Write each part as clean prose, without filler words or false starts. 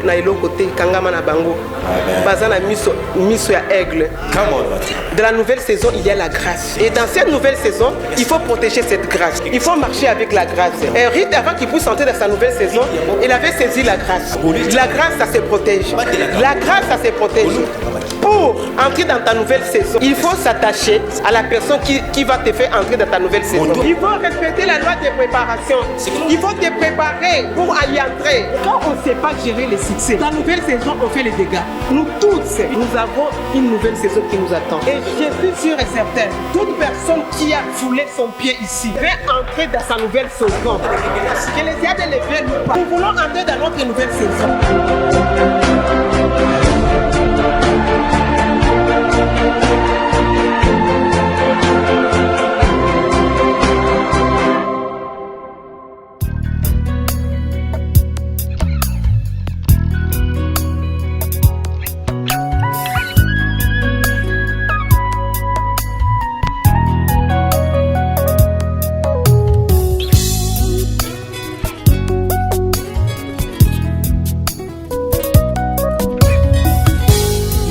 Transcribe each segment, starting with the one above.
na eloko te kangama na bango baza na miso ya aigle. De la nouvelle saison, il y a la grâce. Et dans cette nouvelle saison, il faut protéger cette grâce. Il faut marcher avec la grâce. Et Ruth, avant qu'il puisse entrer dans sa nouvelle saison, il avait saisi la grâce. La grâce, ça se protège. La grâce, ça se protège. Pour entrer dans ta nouvelle saison, il faut s'attacher à la personne qui va te faire entrer dans ta nouvelle saison. Il faut respecter la loi de préparation. Il faut te préparer pour y entrer. Quand on ne sait pas gérer les succès, dans la nouvelle saison, on fait les dégâts. Nous tous, nous avons une nouvelle saison qui nous attend. Et je suis sûr et certain, toute personne qui a foulé son pied ici va entrer dans sa nouvelle saison. Que les diables ne les viennent pas. Nous voulons entrer dans notre nouvelle saison.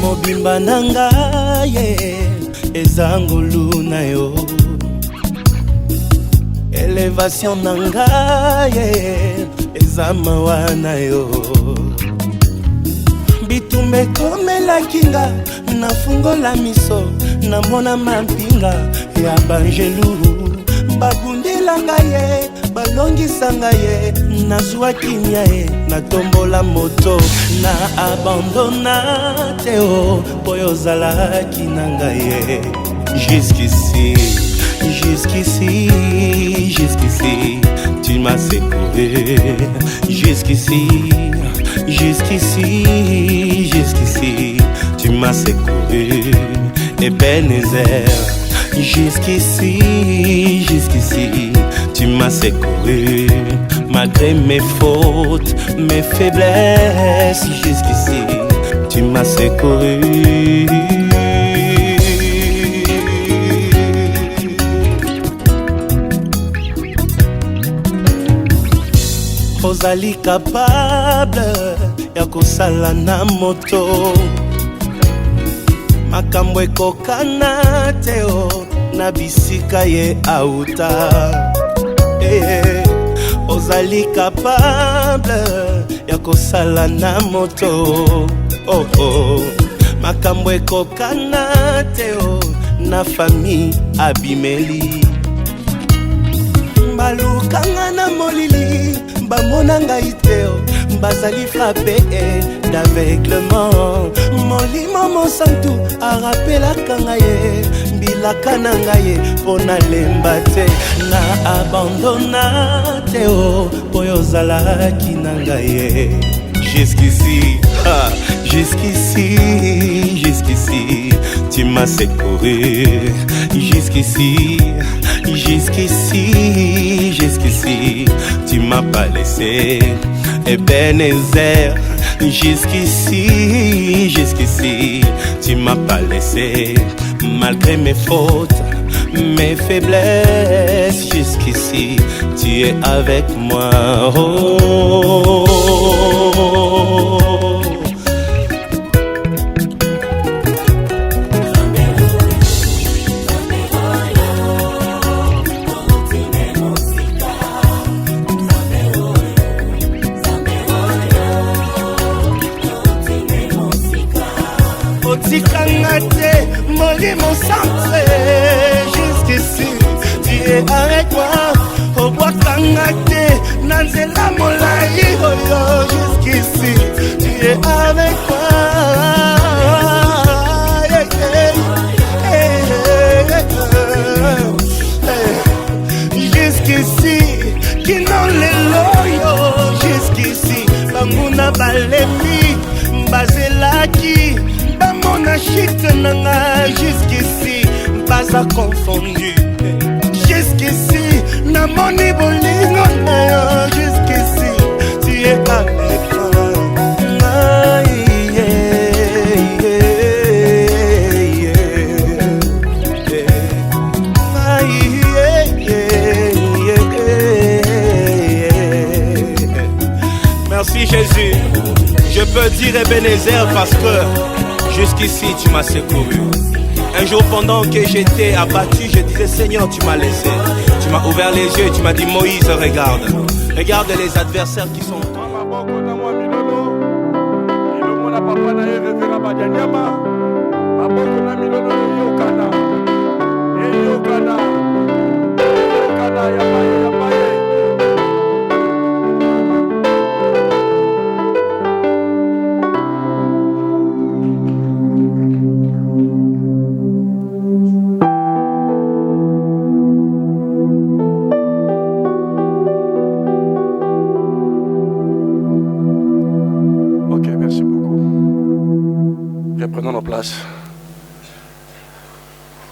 Mobimba nanga ye ezangulu na yo elevation nanga ye ezamawa na yo bitumbe komela kinga nafungola miso namona mampinga ya banjelu babundelanga ye balongisanga ye nazwa kimia ye natombola moto na abandona te o boyo ozalaki nanga ye jusqu'ici tu m'as secouru jusqu'ici tu m'as secouru Ebenezer jusqu'ici tu m'as secouru malgré mes fautes, mes faiblesses. Jusqu'ici tu m'as secouru. Ozali capable ya kosala na moto makambo ekokana te o na bisika ye auta ozali capable ya kosala na moto makambo ekokana te o na famille abimeli balukanga na molili bamona ngai te bazali frappé d'aveuglement molimo mosantu arapelaka ngai mbilaka na ngai mpo nalemba te na abandona te mpo ozalaki na ngai jusqu'ici tu m'as secouru jusqu'ici tu m'as pas laissé Ebenezer jusqu'ici tu m'as pas laissé malgré mes fautes mes faiblesses jusqu'ici tu es avec moi mon centre jusqu'ici tu es avec moi au bois kangate nanzela molai jusqu'ici tu es avec moi jusqu'ici qui n'ont les loyaux jusqu'ici bamuna balemi bazelaki bamona chute nanga jusqu'ici pas à confondu jusqu'ici namoni bolingo na yo jusqu'ici tu es avec moi merci Jésus. Je parce que jusqu'ici tu m'as secouru. Un jour pendant que j'étais abattu, je disais Seigneur, tu m'as laissé. Tu m'as ouvert les yeux et tu m'as dit Moïse, regarde. Regarde les adversaires qui sont...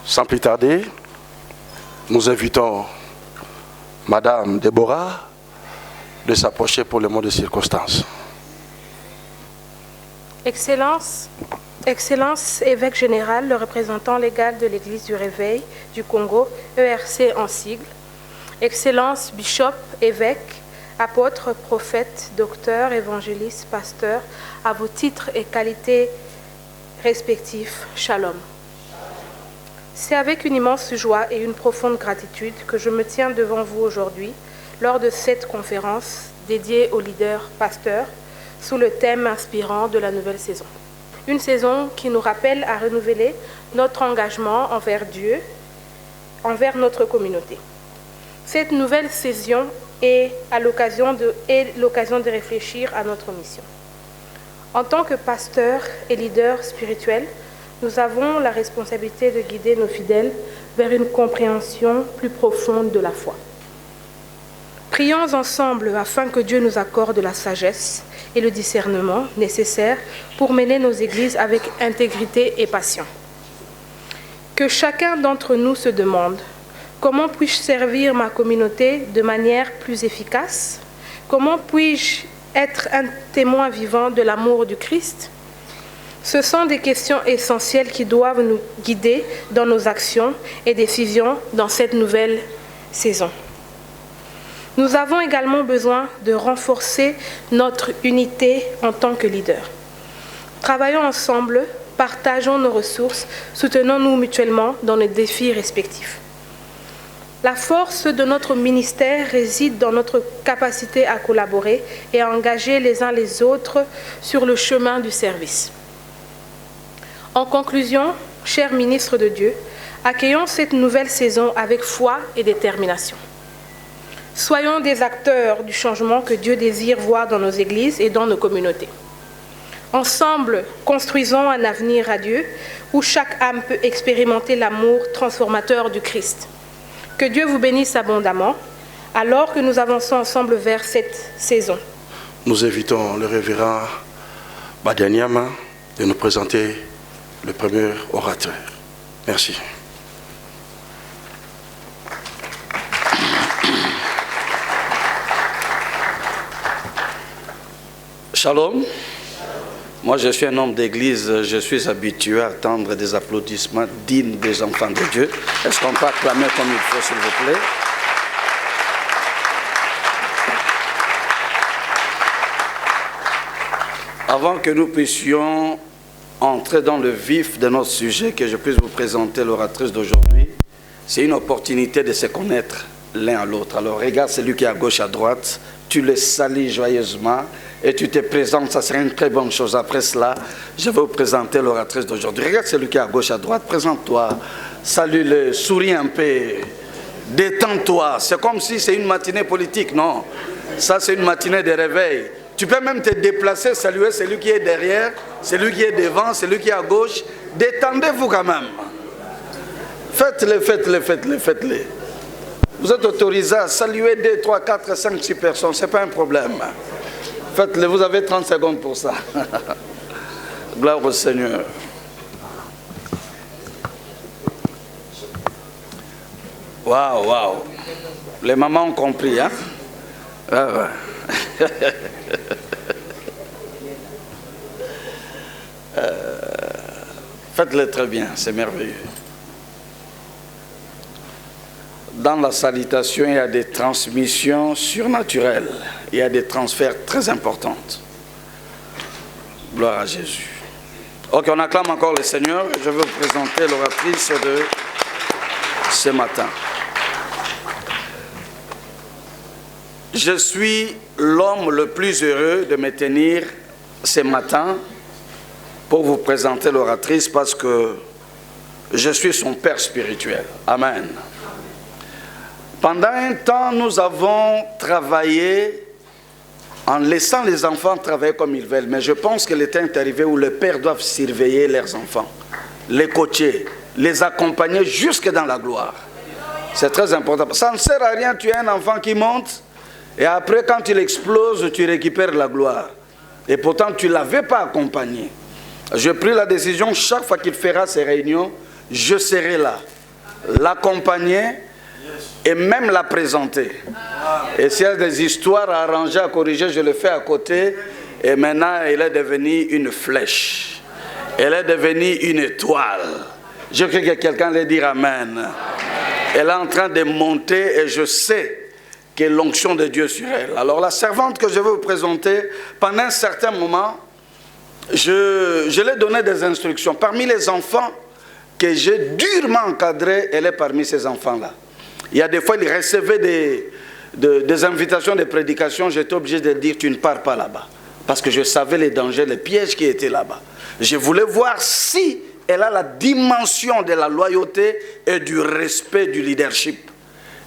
Sans plus tarder, nous invitons Madame Déborah de s'approcher pour le mot de circonstance. Excellence, évêque général, le représentant légal de l'Église du Réveil du Congo, ERC en sigle. Excellence, bishop, évêque, apôtre, prophète, docteur, évangéliste, pasteur, à vos titres et qualités respectifs, shalom. C'est avec une immense joie et une profonde gratitude que je me tiens devant vous aujourd'hui lors de cette conférence dédiée aux leaders pasteurs sous le thème inspirant de la nouvelle saison. Une saison qui nous rappelle à renouveler notre engagement envers Dieu, envers notre communauté. Cette nouvelle saison est l'occasion de réfléchir à notre mission. En tant que pasteurs et leaders spirituels, nous avons la responsabilité de guider nos fidèles vers une compréhension plus profonde de la foi. Prions ensemble afin que Dieu nous accorde la sagesse et le discernement nécessaires pour mener nos églises avec intégrité et passion. Que chacun d'entre nous se demande: comment puis-je servir ma communauté de manière plus efficace? Comment puis-je être un témoin vivant de l'amour du Christ? Ce sont des questions essentielles qui doivent nous guider dans nos actions et décisions dans cette nouvelle saison. Nous avons également besoin de renforcer notre unité en tant que leaders. Travaillons ensemble, partageons nos ressources, soutenons-nous mutuellement dans nos défis respectifs. La force de notre ministère réside dans notre capacité à collaborer et à engager les uns les autres sur le chemin du service. En conclusion, chers ministres de Dieu, accueillons cette nouvelle saison avec foi et détermination. Soyons des acteurs du changement que Dieu désire voir dans nos églises et dans nos communautés. Ensemble, construisons un avenir radieux où chaque âme peut expérimenter l'amour transformateur du Christ. Que Dieu vous bénisse abondamment alors que nous avançons ensemble vers cette saison. Nous invitons le révérend Badianyama de nous présenter le premier orateur. Merci. Shalom. Moi, je suis un homme d'église, je suis habitué à attendre des applaudissements dignes des enfants de Dieu. Est-ce qu'on peut acclamer comme il faut, s'il vous plaît? Avant que nous puissions entrer dans le vif de notre sujet, que je puisse vous présenter l'oratrice d'aujourd'hui, c'est une opportunité de se connaître l'un à l'autre. Alors regarde celui qui est à gauche, à droite, tu le salues joyeusement et tu te présentes, ça serait une très bonne chose. Après cela, je vais vous présenter l'oratrice d'aujourd'hui. Regarde celui qui est à gauche, à droite, présente-toi, salue-le, souris un peu, détends-toi. C'est comme si c'est une matinée politique, non? Ça, c'est une matinée de réveil. Tu peux même te déplacer, saluer celui qui est derrière, celui qui est devant, celui qui est à gauche. Détendez-vous quand même. Faites-le, faites-le, faites-le, faites-le. Vous êtes autorisé à saluer 2, 3, 4, 5, 6 personnes, ce n'est pas un problème. Faites-le, vous avez 30 secondes pour ça. Gloire au Seigneur. Waouh, waouh. Les mamans ont compris, hein? Ah ouais. Faites-le très bien, c'est merveilleux. Dans la salutation, il y a des transmissions surnaturelles. Il y a des transferts très importants. Gloire à Jésus. Ok, on acclame encore le Seigneur. Je vais vous présenter l'oratrice de ce matin. Je suis l'homme le plus heureux de me tenir ce matin pour vous présenter l'oratrice parce que je suis son père spirituel. Amen. Pendant un temps, nous avons travaillé en laissant les enfants travailler comme ils veulent. Mais je pense que le temps est arrivé où les pères doivent surveiller leurs enfants, les coacher, les accompagner jusque dans la gloire. C'est très important. Ça ne sert à rien, tu as un enfant qui monte et après quand il explose, tu récupères la gloire. Et pourtant, tu ne l'avais pas accompagné. J'ai pris la décision, chaque fois qu'il fera ses réunions, je serai là, l'accompagner et même la présenter. Et s'il y a des histoires à arranger, à corriger, je le fais à côté. Et maintenant, elle est devenue une flèche. Elle est devenue une étoile. Je crois que quelqu'un allait dire Amen. Elle est en train de monter et je sais que l'onction de Dieu sur elle. Alors la servante que je vais vous présenter, pendant un certain moment, je lui ai donné des instructions. Parmi les enfants que j'ai durement encadrés, elle est parmi ces enfants-là. Il y a des fois, il recevait des invitations de prédication. J'étais obligé de dire, tu ne pars pas là-bas. Parce que je savais les dangers, les pièges qui étaient là-bas. Je voulais voir si elle a la dimension de la loyauté et du respect du leadership.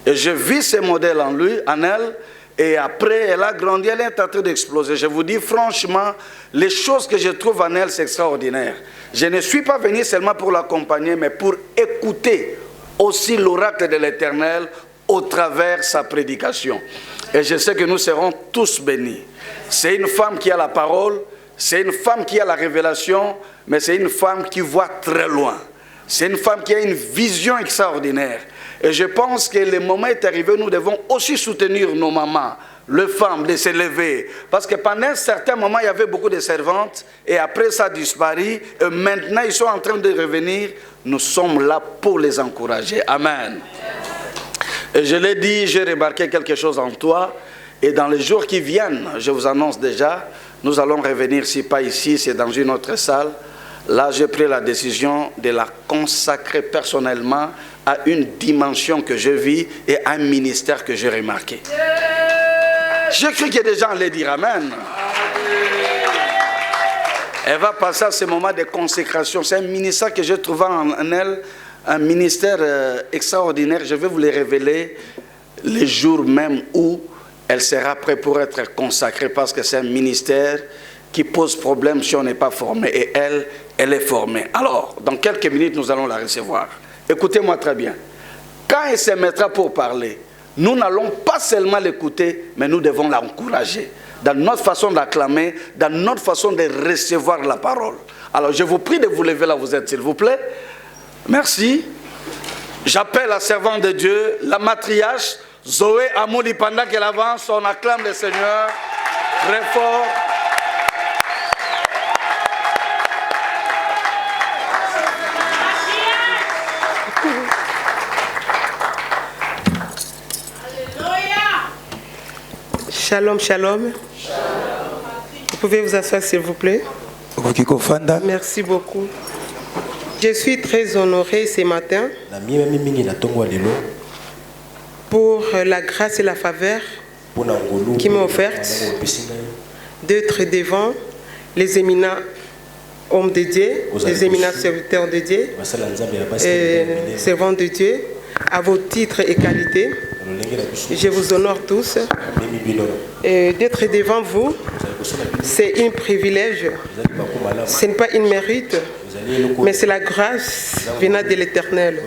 Et je vis ce modèle en lui, en elle. Et après, elle a grandi, elle est en train d'exploser. Je vous dis franchement, les choses que je trouve en elle, c'est extraordinaire. Je ne suis pas venu seulement pour l'accompagner, mais pour écouter aussi l'oracle de l'Éternel au travers de sa prédication. Et je sais que nous serons tous bénis. C'est une femme qui a la parole, c'est une femme qui a la révélation, mais c'est une femme qui voit très loin. C'est une femme qui a une vision extraordinaire. Et je pense que le moment est arrivé, nous devons aussi soutenir nos mamans, les femmes, de se lever. Parce que pendant un certain moment, il y avait beaucoup de servantes, et après ça a disparu, et maintenant ils sont en train de revenir. Nous sommes là pour les encourager. Amen. Et je l'ai dit, j'ai remarqué quelque chose en toi, et dans les jours qui viennent, je vous annonce déjà, nous allons revenir, si pas ici, c'est dans une autre salle. Là, j'ai pris la décision de la consacrer personnellement à une dimension que je vis et à un ministère que j'ai remarqué. J'ai cru que des gens allaient dire Amen. Elle va passer à ce moment de consécration. C'est un ministère que j'ai trouvé en elle, un ministère extraordinaire. Je vais vous le révéler les jours même où elle sera prête pour être consacrée, parce que c'est un ministère qui pose problème si on n'est pas formé. Et elle est formée. Alors, dans quelques minutes, nous allons la recevoir. Écoutez-moi très bien. Quand elle se mettra pour parler, nous n'allons pas seulement l'écouter, mais nous devons l'encourager dans notre façon d'acclamer, dans notre façon de recevoir la parole. Alors, je vous prie de vous lever là où vous êtes, s'il vous plaît. Merci. J'appelle la servante de Dieu, la matriarche, Zoé Amouli. Pendant qu'elle avance, on acclame le Seigneur très fort. Shalom, shalom. Vous pouvez vous asseoir, s'il vous plaît. Merci beaucoup. Je suis très honorée ce matin pour la grâce et la faveur qui m'est offerte d'être devant les éminents hommes de Dieu, les éminents serviteurs de Dieu, servants de Dieu, à vos titres et qualités. Je vous honore tous. D'être devant vous, c'est un privilège. Ce n'est pas une mérite, mais c'est la grâce venant de l'Éternel.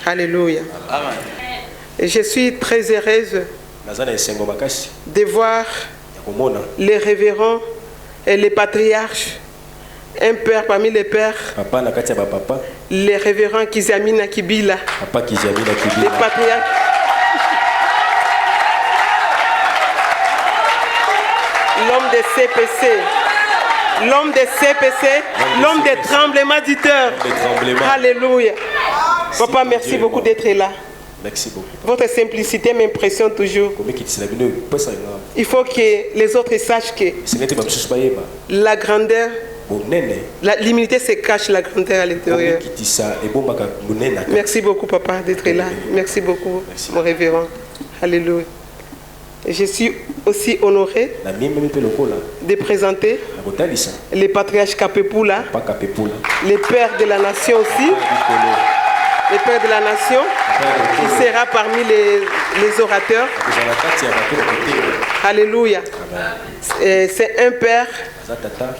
Alléluia. Je suis très heureuse de voir les révérends et les patriarches, un père parmi les pères, les révérends Kizamina Kibila, les patriarches. L'homme de CPC, l'homme de CPC, l'homme des tremblements du cœur. Alléluia. Papa, merci beaucoup d'être là. Merci beaucoup. Votre simplicité m'impressionne toujours. Il faut que les autres sachent que la grandeur L'humilité se cache la grandeur à l'intérieur. Merci beaucoup, papa, d'être là. Merci beaucoup, mon révérend. Alléluia. Je suis aussi honoré de présenter les patriarches Kapepula, les pères de la nation aussi, les pères de la nation, qui sera parmi les orateurs. Alléluia. C'est un père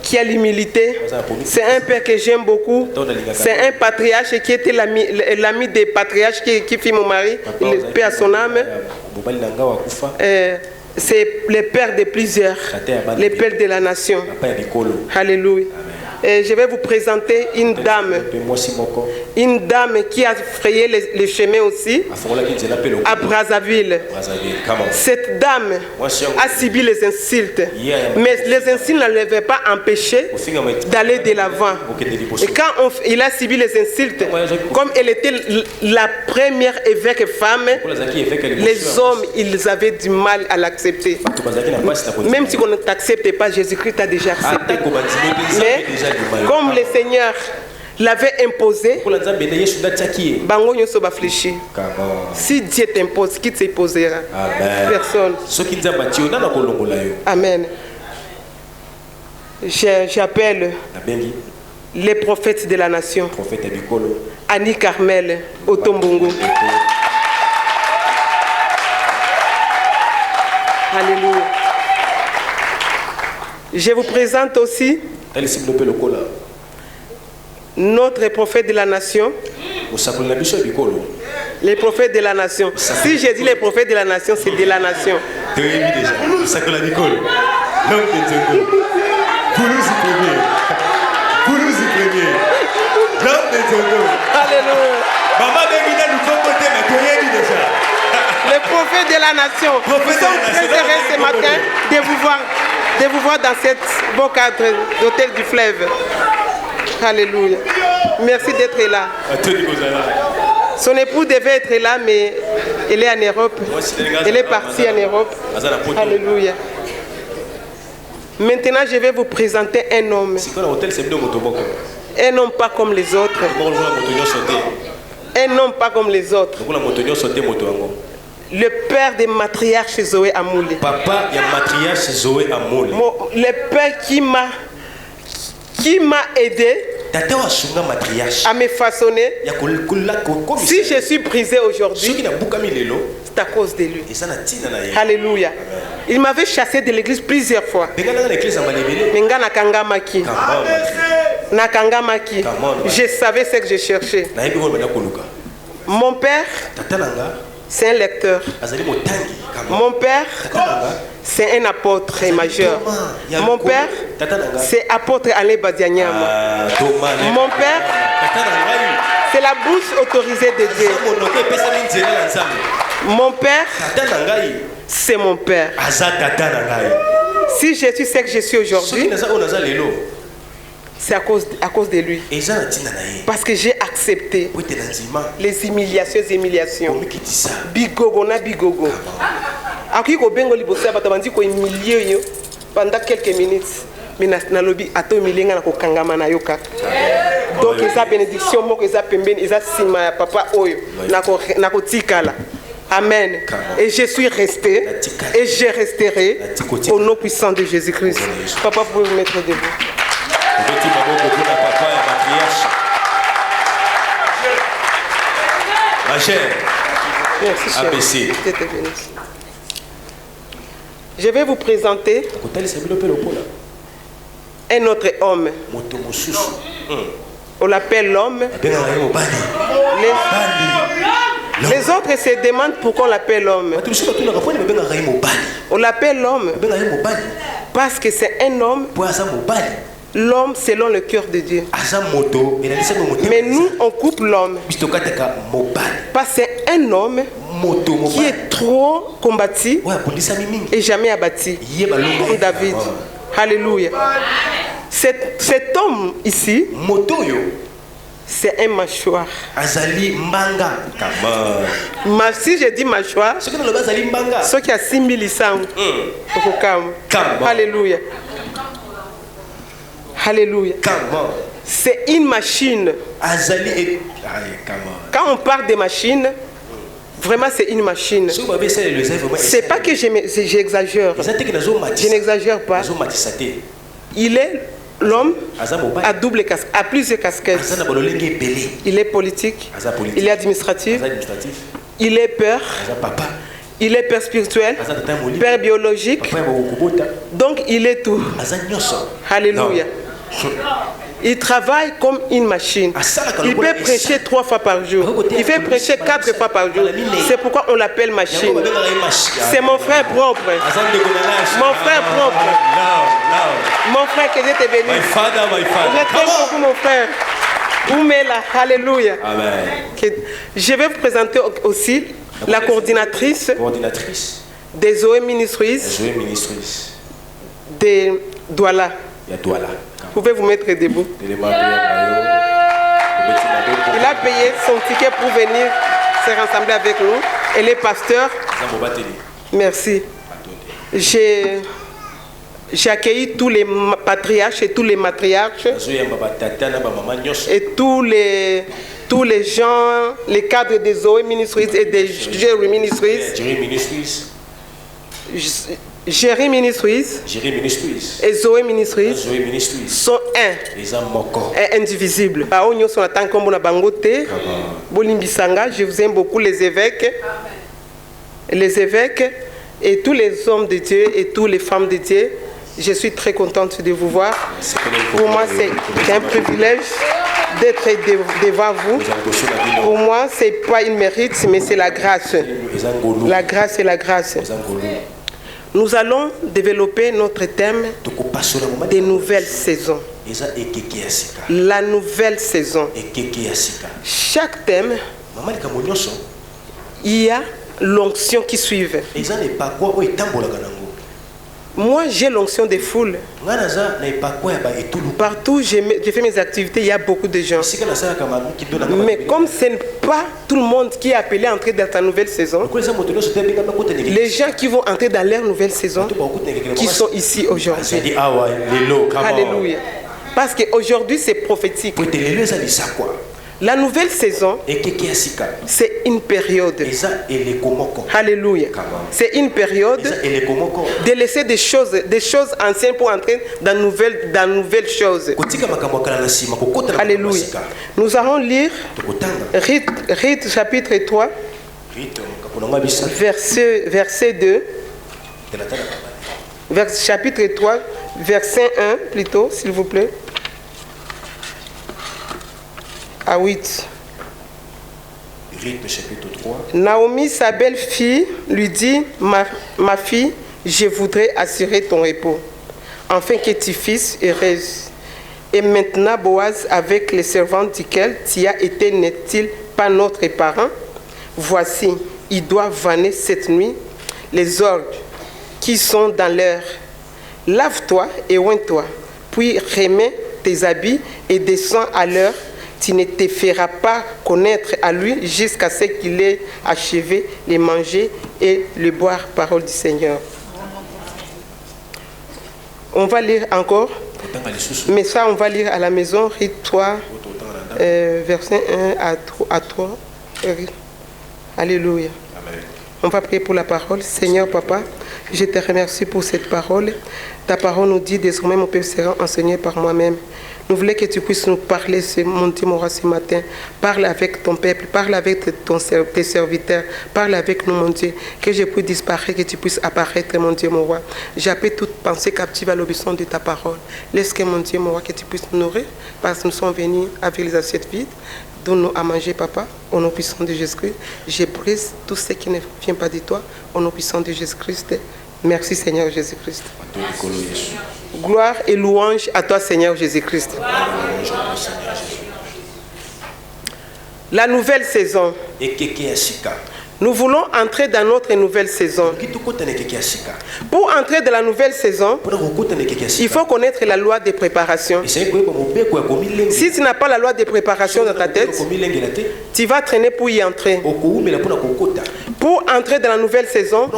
qui a l'humilité. C'est un père que j'aime beaucoup. C'est un patriarche qui était l'ami des patriarches qui fit mon mari, paix à son âme. C'est le père de plusieurs, les pères de la nation. Alléluia. Et je vais vous présenter une dame qui a frayé les chemins aussi à Brazzaville. Cette dame a subi les insultes, mais les insultes ne l'avaient pas empêché d'aller de l'avant. Et quand il a subi les insultes, comme elle était la première évêque femme, les hommes, ils avaient du mal à l'accepter. Même si on ne t'accepte pas, Jésus-Christ t'a déjà accepté. Mais comme le Seigneur l'avait imposé, si Dieu t'impose, qui t'imposera? Personne. Amen. J'appelle les prophètes de la nation. Annie Carmel Otombongo. Alléluia. Je vous présente aussi notre prophète de la nation. Les prophètes de la nation. Si j'ai dit les prophètes de la nation, c'est de la nation. Alléluia. Les prophètes de la nation. Nous sommes très heureux ce matin de vous voir dans cette beau cadre d'hôtel du fleuve. Alléluia. Merci d'être là. Son époux devait être là, mais elle est en Europe. Elle est partie en Europe. Alléluia. Maintenant, je vais vous présenter un homme. Un homme pas comme les autres. Un homme pas comme les autres. Le père des matriarches Zoé Amouli. Papa, il y a matriarche Zoé Amouli. Le père qui m'a aidé à me façonner. Si je suis brisé aujourd'hui, c'est à cause de lui. Alléluia. Il m'avait chassé de l'église plusieurs fois. Nakangamaki. Je savais ce que je cherchais. Mon père, c'est un lecteur. Mon père, c'est un apôtre majeur. Mon père, c'est apôtre Alain Badianyama. Mon père, c'est la bouche autorisée de Dieu. Mon père, c'est mon père. Si je suis ce que je suis aujourd'hui, c'est à cause de lui. Parce que j'ai accepté les humiliations. Bigogo na bigogo. Pendant quelques minutes. Mais donc, ils ont bénédiction, ils ont sima papa oyo, amen. Et je suis resté, et je resterai au nom puissant de Jésus-Christ. Papa, vous pouvez vous mettre debout. Merci, ABC. Je vais vous présenter un autre homme. On l'appelle l'homme. Les autres se demandent pourquoi on l'appelle l'homme. On l'appelle l'homme parce que c'est un homme. L'homme selon le cœur de Dieu. Mais nous, on coupe l'homme. Parce que c'est un homme qui est trop combattu et jamais abattu. Comme David. Alléluia. Cet homme ici, c'est un mâchoire. Si je dis mâchoire, ce qui a 6100. Alléluia. Alléluia. C'est une machine. Quand on parle des machines, vraiment c'est une machine. C'est pas que j'exagère. Je n'exagère pas. Il est l'homme à double casquette, à plusieurs casquettes. Il est politique, il est administratif, il est père, il est père spirituel, père biologique. Donc il est tout. Alléluia. Il travaille comme une machine. Il peut prêcher 3 fois par jour. Il peut prêcher 4 fois par jour. C'est pourquoi on l'appelle machine. C'est mon frère propre. Mon frère propre. Mon frère, que Dieu te bénisse. Je t'aime beaucoup, mon frère. Oumela, alléluia. Je vais vous présenter aussi la coordinatrice des Zoé Ministries de Douala. Vous pouvez vous mettre debout. Il a payé son ticket pour venir se rassembler avec nous. Et les pasteurs, merci. J'ai accueilli tous les patriarches et tous les matriarches et tous les gens, les cadres des Zoé Ministries et des Jerry Ministries. Jerry Ministries et Zoé Ministries sont indivisibles. Je vous aime beaucoup, les évêques et tous les hommes de Dieu et toutes les femmes de Dieu. Je suis très contente de vous voir. Pour moi, c'est un privilège d'être devant vous. Pour moi, ce n'est pas une mérite, mais c'est la grâce. La grâce et la grâce. Nous allons développer notre thème des nouvelles saisons. La nouvelle saison. Chaque thème, il y a l'onction qui suit. Moi, j'ai l'onction des foules. Partout, je fais mes activités, il y a beaucoup de gens. Mais comme ce n'est pas tout le monde qui est appelé à entrer dans ta nouvelle saison, les gens qui vont entrer dans leur nouvelle saison, qui sont ici aujourd'hui. Alléluia. Parce qu'aujourd'hui, c'est prophétique. La nouvelle saison, c'est une période. Alléluia. C'est une période de laisser des choses anciennes pour entrer dans nouvelles choses. Alléluia. Nous allons lire Rite chapitre 3, verset 2. Chapitre 3, verset 1 plutôt, s'il vous plaît. À 8. Rite chapitre 3. Naomi, sa belle-fille, lui dit, ma fille, je voudrais assurer ton repos, afin que tu fasses heureuse. Et maintenant, Boaz, avec les servantes duquel tu as été, n'est-il pas notre parent? Voici, il doit vanner cette nuit les ordres qui sont dans l'heure. Lave-toi et oins-toi, puis remets tes habits et descends à l'heure. Tu ne te feras pas connaître à lui jusqu'à ce qu'il ait achevé les manger et le boire, parole du Seigneur. On va lire encore, mais ça on va lire à la maison, Rite 3, verset 1 à 3. Alléluia. On va prier pour la parole. Seigneur Papa, je te remercie pour cette parole. Ta parole nous dit désormais mon Père sera enseigné par moi-même. Nous voulons que tu puisses nous parler, mon Dieu, mon roi, ce matin. Parle avec ton peuple, parle avec tes serviteurs, parle avec nous, mon Dieu. Que je puisse disparaître, que tu puisses apparaître, mon Dieu, mon roi. J'appelle toute pensée captive à l'obéissance de ta parole. Laisse que, mon Dieu, mon roi, que tu puisses nous nourrir, parce que nous sommes venus avec les assiettes vides. Donne-nous à manger, Papa, au nom puissant de Jésus-Christ. Je brise tout ce qui ne vient pas de toi, au nom puissant de Jésus-Christ. Merci, Seigneur Jésus-Christ. Gloire et louange à toi, Seigneur Jésus-Christ. La nouvelle saison. Nous voulons entrer dans notre nouvelle saison. Pour entrer dans la nouvelle saison, il faut connaître la loi de préparation. Si tu n'as pas la loi de préparation dans ta tête, tu vas traîner pour y entrer. Pour entrer dans la nouvelle saison,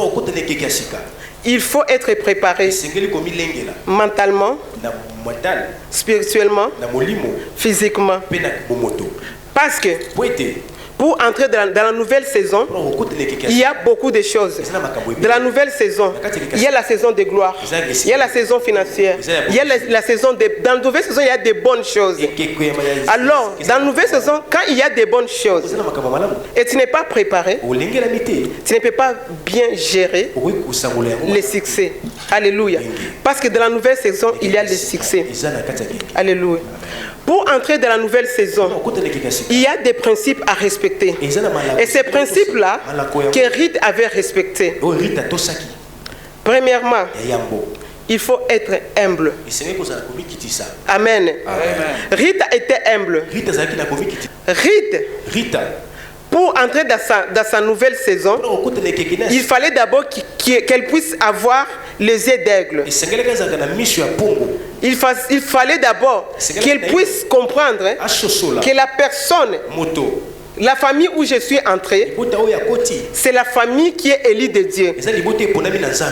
Il faut être préparé mentalement, spirituellement, physiquement. Parce que pour entrer dans la nouvelle saison, il y a beaucoup de choses. Dans la nouvelle saison, il y a la saison de gloire, il y a la saison financière, il y a la saison de... Dans la nouvelle saison, il y a des bonnes choses. Alors, dans la nouvelle saison, quand il y a des bonnes choses, et tu n'es pas préparé, tu ne peux pas bien gérer les succès. Alléluia. Parce que dans la nouvelle saison, il y a les succès. Alléluia. Pour entrer dans la nouvelle saison, il y a des principes à respecter. Et ces principes-là, que Ruth avait respectés. Premièrement, il faut être humble. Amen. Ruth était humble. Ruth, pour entrer dans sa nouvelle saison, il fallait d'abord qu'elle puisse avoir les yeux d'aigle. Il fallait d'abord qu'elle puisse comprendre que la personne, la famille où je suis entré, c'est la famille qui est élue de Dieu.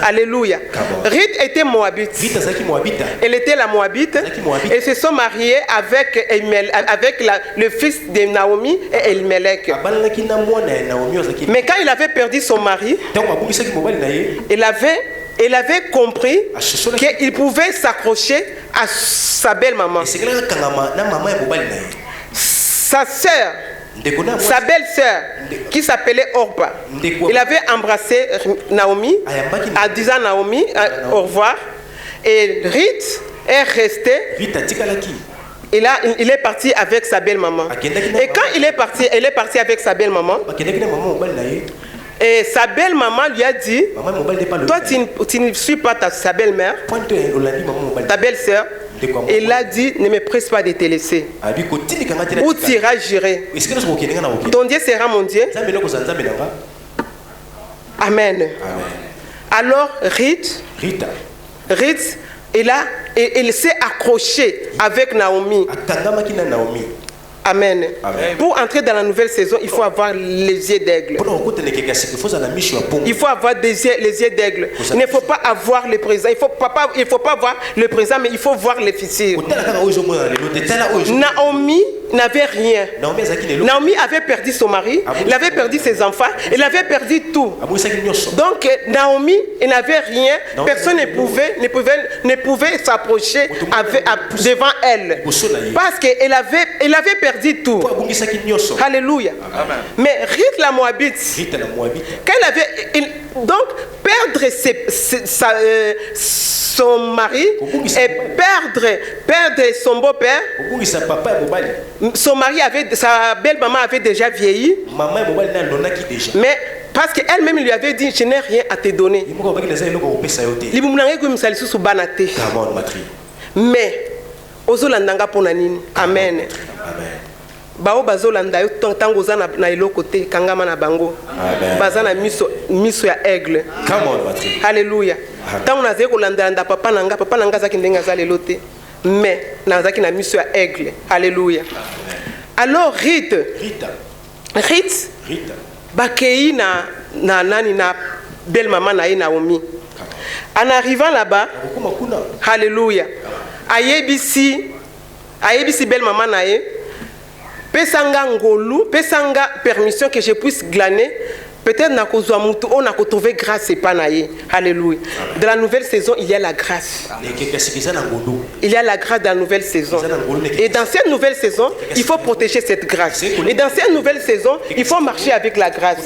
Alléluia. Ruth était moabite. Elle était la moabite. Et se sont mariés avec le fils de Naomi et Elimelech. Mais quand il avait perdu son mari, elle avait compris qu'il pouvait s'accrocher à sa belle-maman. Sa sœur, sa belle-sœur, qui s'appelait Orpa, il avait embrassé Naomi, en disant Naomi, au revoir. Et Ruth est restée. Et là, il est parti avec sa belle-maman. Et quand elle est partie avec sa belle-maman. Et sa belle-maman lui a dit, toi tu ne suis pas sa belle-mère, ta belle-sœur. Elle a dit, ne me presse pas de te laisser. Où tu iras, j'irai. Ton Dieu sera mon Dieu. Amen. Alors Ruth, elle s'est accrochée avec Naomi. Amen. Pour entrer dans la nouvelle saison, il faut avoir les yeux d'aigle. Il faut avoir les yeux d'aigle. Il ne faut pas avoir le présent. Il ne faut pas voir le présent, mais il faut voir le futur. Naomi n'avait rien. Naomi avait perdu son mari, elle avait perdu ses enfants, elle avait perdu tout. Donc Naomi, elle n'avait rien. Personne ne pouvait s'approcher devant elle. Parce qu'elle avait perdu tout. Alléluia. Amen. Mais Ruth la Moabite, quand elle avait... Donc, perdre son mari et perdre son beau-père, son mari sa belle-maman avait déjà vieilli. Mais parce qu'elle-même lui avait dit, je n'ai rien à te donner. Mais, ozolandanga pona nini. Amen. Bao bazolanda yo tango za na eloko te kangama na bango. Baza na miso ya aigle. Alléluia. Tango nazé kolanda papa nanga zaki ndenga za lelo te. Mais nazaki na miso ya aigle. Alléluia. Alors Ruth bakei na belle maman na Naomi. En arrivant là-bas, alléluia. Ayebisi belle maman nae. Pesanga ngolu, pesanga permission que je puisse glaner. Peut-être on a trouvé grâce et pas naïe. Alléluia. Dans la nouvelle saison, il y a la grâce. Il y a la grâce dans la nouvelle saison. Et dans cette nouvelle saison, il faut protéger cette grâce. Et dans cette nouvelle saison, il faut marcher avec la grâce.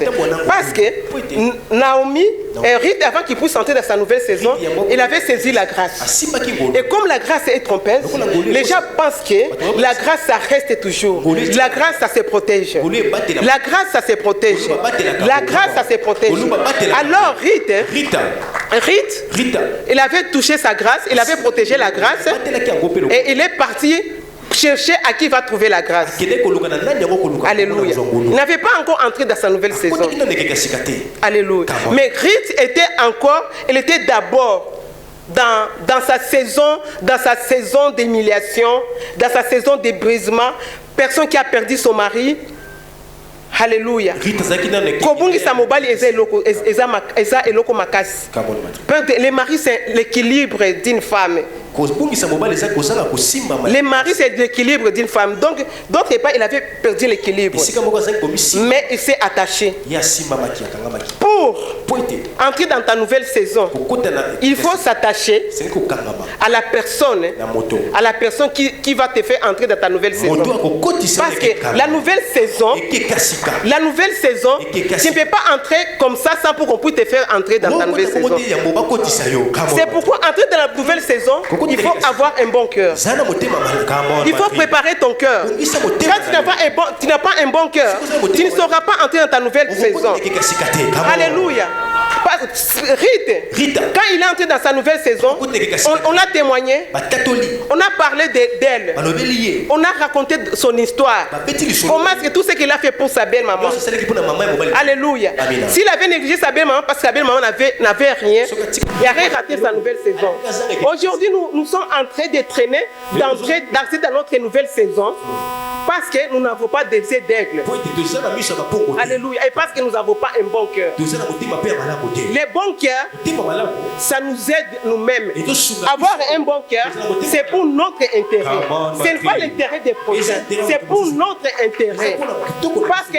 Parce que Naomi, Ruth, avant qu'il puisse entrer dans sa nouvelle saison, il avait saisi la grâce. Et comme la grâce est trompeuse, les gens pensent que la grâce, ça reste toujours. La grâce, ça se protège. La grâce, ça se protège. La grâce, ça se protège. Alors, Ruth, il avait touché sa grâce, il avait protégé la grâce, et il est parti chercher à qui va trouver la grâce. Alléluia. Il n'avait pas encore entré dans sa nouvelle saison. Alléluia. Mais Ruth elle était d'abord dans sa saison d'humiliation, dans sa saison de brisement. Personne qui a perdu son mari. Alléluia. Kobungisa mobali eza eloko makasi. Les maris c'est l'équilibre d'une femme. Les maris c'est l'équilibre d'une femme. Donc d'autre part il avait perdu l'équilibre. Mais il s'est attaché. Pour entrer dans ta nouvelle saison, il faut s'attacher à la personne qui va te faire entrer dans ta nouvelle saison. Parce que la nouvelle saison, tu ne peux pas entrer comme ça sans pour qu'on puisse te faire entrer dans ta nouvelle saison. C'est pourquoi entrer dans la nouvelle saison, il faut avoir un bon cœur. Il faut préparer ton cœur. Quand tu n'as pas un bon cœur, tu ne sauras pas entrer dans ta nouvelle saison. Alléluia. Rite, quand il est entré dans sa nouvelle saison, on a témoigné, on a parlé d'elle, on a raconté son histoire, comment est-ce que tout ce qu'il a fait pour sa belle-maman. Alléluia. S'il avait négligé sa belle-maman parce que sa belle-maman n'avait rien, il aurait raté sa nouvelle saison. Aujourd'hui, nous sommes en train de traîner, d'entrer dans notre nouvelle saison parce que nous n'avons pas des ailes d'aigle. Alléluia. Et parce que nous n'avons pas un bon cœur. Les bons cœurs, ça nous aide nous-mêmes. Avoir un bon cœur, c'est pour notre intérêt. Ce n'est pas l'intérêt des prochains, c'est pour notre intérêt. Parce que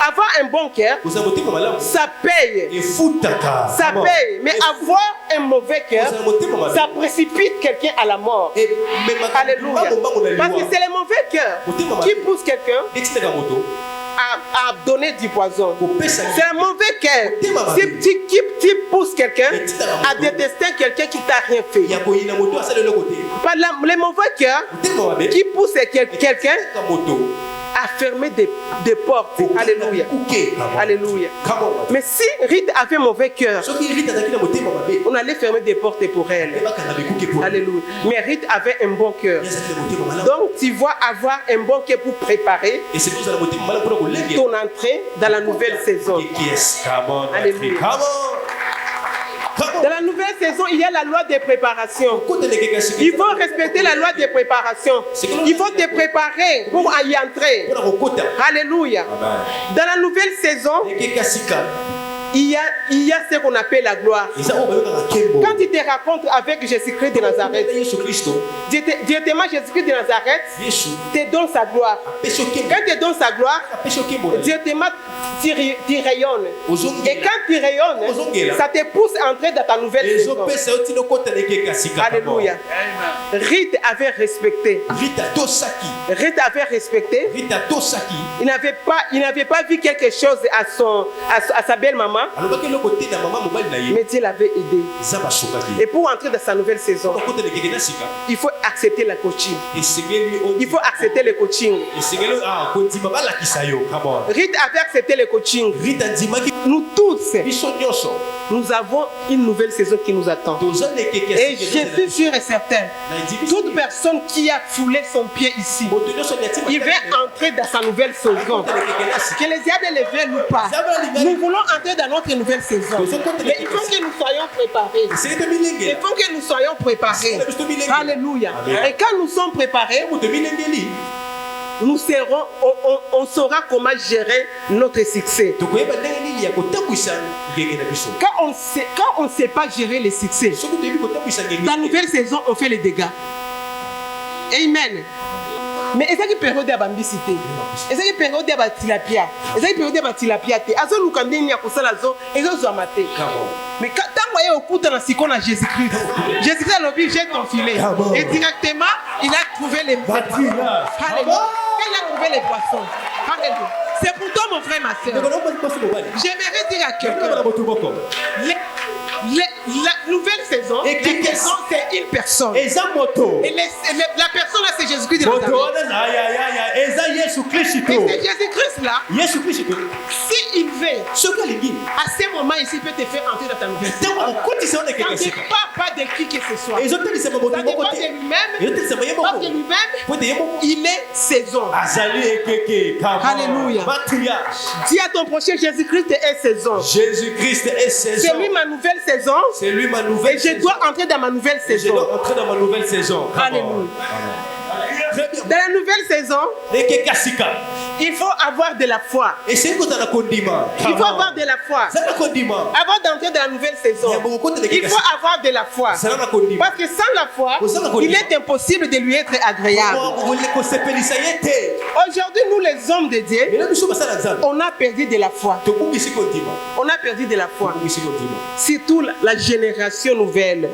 avoir un bon cœur, ça paye. Ça paye. Mais avoir un mauvais cœur, ça précipite quelqu'un à la mort. Alléluia. Parce que c'est le mauvais cœur qui pousse quelqu'un à donner du poison. C'est un mauvais cœur qui pousse quelqu'un à détester quelqu'un qui t'a rien fait. Les mauvais cœurs qui poussent quelqu'un à fermer des portes. Alléluia. Alléluia. Mais si Rite avait mauvais cœur, on allait fermer des portes pour elle. Alléluia. Mais Rite avait un bon cœur. Donc tu vois avoir un bon cœur pour préparer ton entrée dans la nouvelle saison. Alléluia. Dans la nouvelle saison, il y a la loi de préparation. Il faut respecter la loi de préparation. Il faut te préparer pour y entrer. Alléluia. Dans la nouvelle saison, il y a ce qu'on appelle la gloire. Quand tu te rencontres avec Jésus-Christ de Nazareth, directement Jésus-Christ de Nazareth te donne sa gloire. Quand tu donnes sa gloire, directement tu rayonnes. Et quand tu rayonnes, ça te pousse à entrer dans ta nouvelle saison. Alléluia. Rite avait respecté. Rite avait respecté. Il n'avait pas vu quelque chose à sa belle-maman. Mais Dieu l'avait aidé. Et pour entrer dans sa nouvelle saison, il faut accepter le coaching. Il faut accepter le coaching. Rite avait accepté le coaching. Nous tous, nous avons une nouvelle saison qui nous attend. Et je suis sûr et certain, toute personne qui a foulé son pied ici, il va entrer dans sa nouvelle saison. Que les yeux de lever nous pas. Nous voulons entrer dans notre nouvelle saison. Mais il faut que nous soyons préparés. Il faut que nous soyons préparés. Alléluia. Et quand nous sommes préparés, on saura comment gérer notre succès. Quand on ne sait pas gérer les succès, dans la nouvelle saison, on fait les dégâts. Amen. Mais est-ce que période de bambicité? Est-ce que période de tilapia? Est-ce que période de tilapia? Azo lukandeni ya kusala zo ezo zo amate. Mais quand tu as écouté dans ce qu'on a Jésus-Christ, Jésus-Christ a l'obligé ton filet. Et directement, il a trouvé les poissons. Alléluia. Il a trouvé les poissons. Alléluia. C'est pour toi, mon frère, ma soeur. J'aimerais dire à quelqu'un, la nouvelle saison, c'est une personne. Et la personne là, c'est Jésus-Christ de Nazareth. Et c'est Jésus-Christ là. S'il veut, à ce moment ici, il peut te faire entrer dans ta nouvelle saison. Ça ne dépend pas de qui que ce soit. Ça dépend de lui-même. Parce que lui-même, il est saison. Alléluia. Dis à ton prochain, Jésus-Christ est saison. Jésus-Christ est saison. C'est lui ma nouvelle saison. C'est lui ma nouvelle saison. Et je dois entrer dans ma nouvelle saison. Je dois entrer dans ma nouvelle saison. Alléluia. Dans la nouvelle saison, Il faut avoir de la foi. Il faut avoir de la foi. Avant d'entrer dans la nouvelle saison, il faut avoir de la foi. Parce que sans la foi, il est impossible de lui être agréable. Aujourd'hui, nous les hommes de Dieu, on a perdu de la foi. On a perdu de la foi. Surtout la génération nouvelle.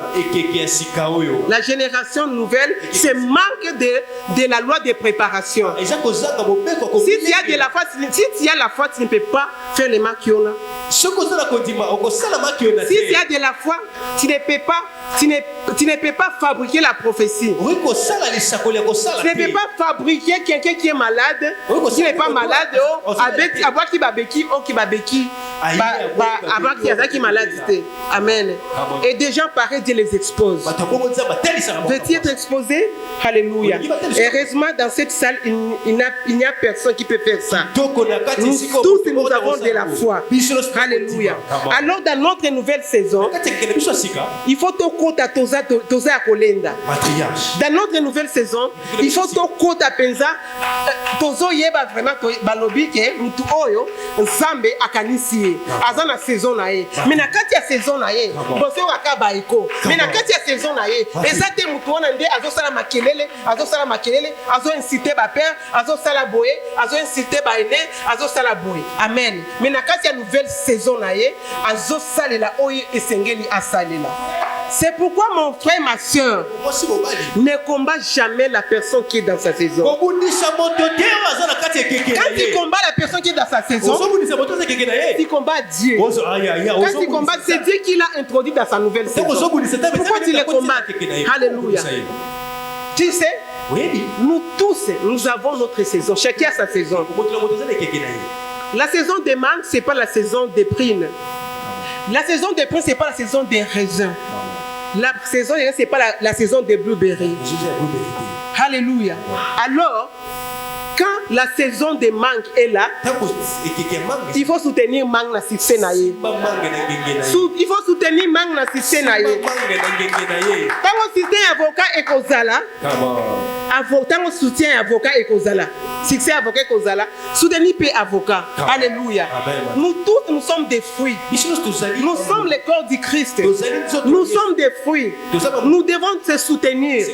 La génération nouvelle se manque de la loi de préparation. Si tu as de la foi, si tu as la foi, tu ne peux pas faire les maquions. Si tu as de la foi, tu ne peux pas fabriquer la prophétie. Tu ne peux pas fabriquer quelqu'un qui est malade, qui n'est pas malade, avec avoir qui babeki, qui babeki, avoir qui est malade. Amen. Et des gens pareils, Dieu les expose. Veux-tu être exposé? Alléluia. Heureusement, dans cette salle, il n'y a personne qui peut faire ça. Nous tous, nous avons de la foi. Alléluia. Alors, dans notre nouvelle saison, il faut te compte à Toza à Kolenda. Dans notre nouvelle saison, il faut te compte à Penza. Tozo yeba vraiment balobi ke mutu oyo nzambe akanisi azana saison na ye. Mais na kati ya saison na ye, bose waka baiko. Mais na kati ya saison na ye, ezate mutu wana nde azosala makelele, azo inciter ba père, azosala boye, azo inciter ba aîné, azosala boye. Amen. Mais na kati ya nouvelle saison na ye, azosalela oyo esengeli asalela. C'est pourquoi mon frère, ma soeur, ne combat jamais la personne qui est dans sa saison. Quand tu combats la personne qui est dans sa saison, tu combats Dieu. Quand tu combats, c'est Dieu qui l'a introduit dans sa nouvelle saison. Pourquoi tu les combats? Alléluia. Tu sais, nous tous, nous avons notre saison. Chacun a sa saison. La saison des mangues, ce n'est pas la saison des prines. La saison des prines, ce n'est pas la saison des raisins. La saison des raisins, ce n'est pas la saison des blueberries. Alléluia. Alors, quand la saison des mangues est là, il faut soutenir mangue na succès naïe. Il faut soutenir mangue na succès naïe. Quand on soutient avocat et kozala, tant on soutient avocat et kozala, succès avocat et kozala, soutenir paix avocat. Alléluia. Nous tous, nous sommes des fruits. Nous sommes le corps du Christ. Nous sommes des fruits. Nous devons se soutenir.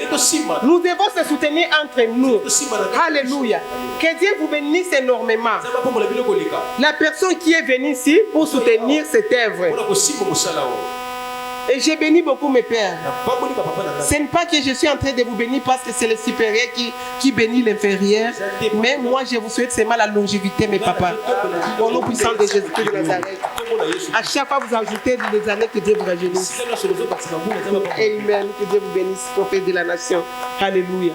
Nous devons se soutenir entre nous. Alléluia. Que Dieu vous bénisse énormément. La personne qui est venue ici pour soutenir cette œuvre. Et j'ai béni beaucoup mes pères. Ce n'est pas que je suis en train de vous bénir parce que c'est le supérieur qui bénit l'inférieur. Mais moi, je vous souhaite seulement la longévité, mes papas. Au nom puissant de Jésus-Christ de Nazareth. À chaque fois, vous ajoutez des années que Dieu vous rajeunisse. Amen. Que Dieu vous bénisse, prophète de la nation. Alléluia.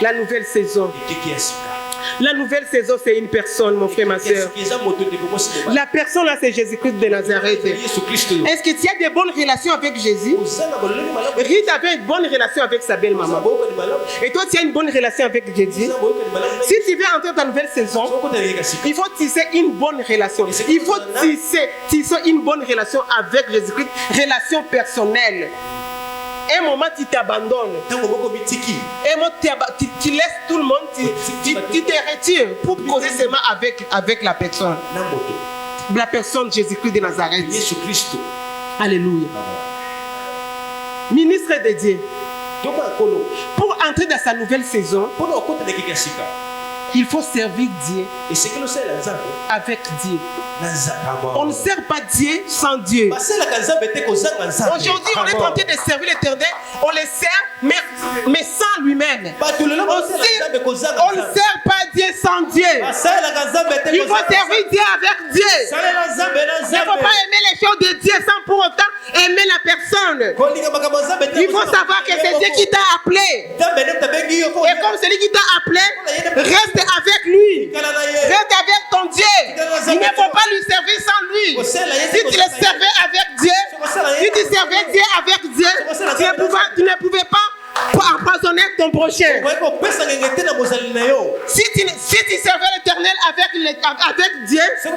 La nouvelle saison. La nouvelle saison, c'est une personne, mon frère, ma soeur. La personne là, c'est Jésus-Christ de Nazareth. Est-ce que tu as des bonnes relations avec Jésus? Rita avait une bonne relation avec sa belle-maman. Et toi, tu as une bonne relation avec Jésus? Si tu veux entrer dans la nouvelle saison, il faut tisser une bonne relation. Il faut tisser une bonne relation avec Jésus-Christ, relation personnelle. Un moment, tu t'abandonnes. Un moment, tu laisses tout le monde, tu te retires pour causer seulement avec la personne. La personne Jésus-Christ de Nazareth. Alléluia. Ministre de Dieu. Pour entrer dans sa nouvelle saison, il faut servir Dieu avec Dieu. On ne sert pas Dieu sans Dieu. Aujourd'hui, on est en train de servir l'Éternel. On le sert, mais sans lui-même. On ne sert pas Dieu sans Dieu. Il faut servir Dieu avec Dieu. Il ne faut pas aimer les choses de Dieu sans pour autant aimer la personne. Il faut savoir que c'est Dieu qui t'a appelé. Et comme celui qui t'a appelé, reste avec lui. Reste avec ton Dieu. Il ne faut pas lui servir sans lui. Si tu le servais avec Dieu, si tu servais Dieu avec Dieu, tu ne pouvais pas empoisonner ton prochain. Si tu servais l'Éternel avec Dieu, tu ne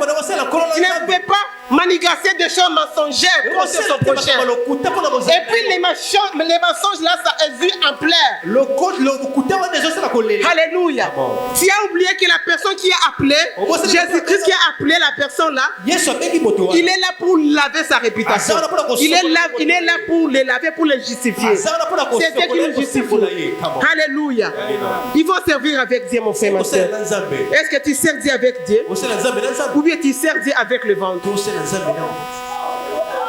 pouvais pas manigancer des choses mensongères contre son prochain. Et puis les mensonges là, ça existe en plaire. Alléluia. Tu as oublié que la personne qui a appelé, Jésus-Christ qui a appelé la personne là, il est là pour laver sa réputation. Il est là pour les laver, pour les justifier. C'est Dieu qui nous justifie. Alléluia. Il faut servir avec Dieu, mon frère, ma soeur. Est-ce que tu sers Dieu avec Dieu? Ou bien tu sers Dieu avec le ventre?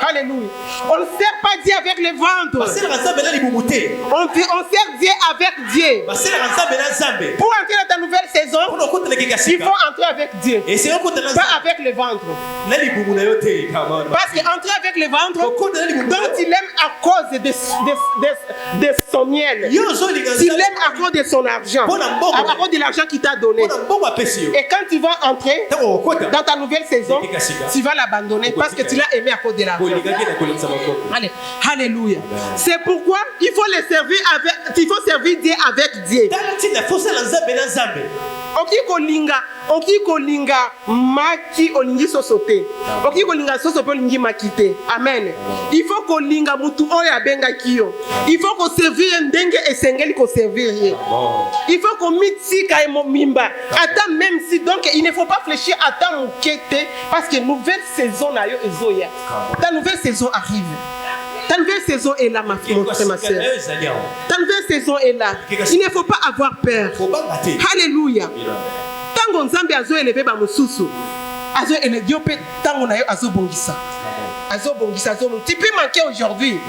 Alléluia. On ne sert pas Dieu avec le ventre. On sert Dieu avec Dieu. Pour entrer dans ta nouvelle saison, il faut entrer avec Dieu. Pas avec le ventre. Parce qu'entrer avec le ventre, dont il aime à cause de son miel. Tu l'aimes à cause de son argent. À cause de l'argent qu'il t'a donné. Et quand tu vas entrer dans ta nouvelle saison, tu vas l'abandonner parce que tu l'as aimé à cause de l'argent. Alléluia. C'est pourquoi il faut servir Dieu avec Dieu. Oki kolinga maki olingi sosote. Oki kolinga sosope olingi makite. Amen. Il faut kolinga mutu oya benga kiyo. Il faut ko servir ndenge esengeli ko servir. Il faut ko mitika emo mimba. Attends, même si donc il ne faut pas fléchir à ta mukete parce que nouvelle saison na yo ezoya. Ta nouvelle saison arrive. Ta nouvelle saison est là, mon frère, ma soeur. Ta nouvelle saison est là. Il ne faut pas avoir peur. Alléluia. Tango nzambe azo élevé ba mususu. Azo élevé pe tango na yo azo bongisa. Azo bongisa azo. Tu peux manquer aujourd'hui.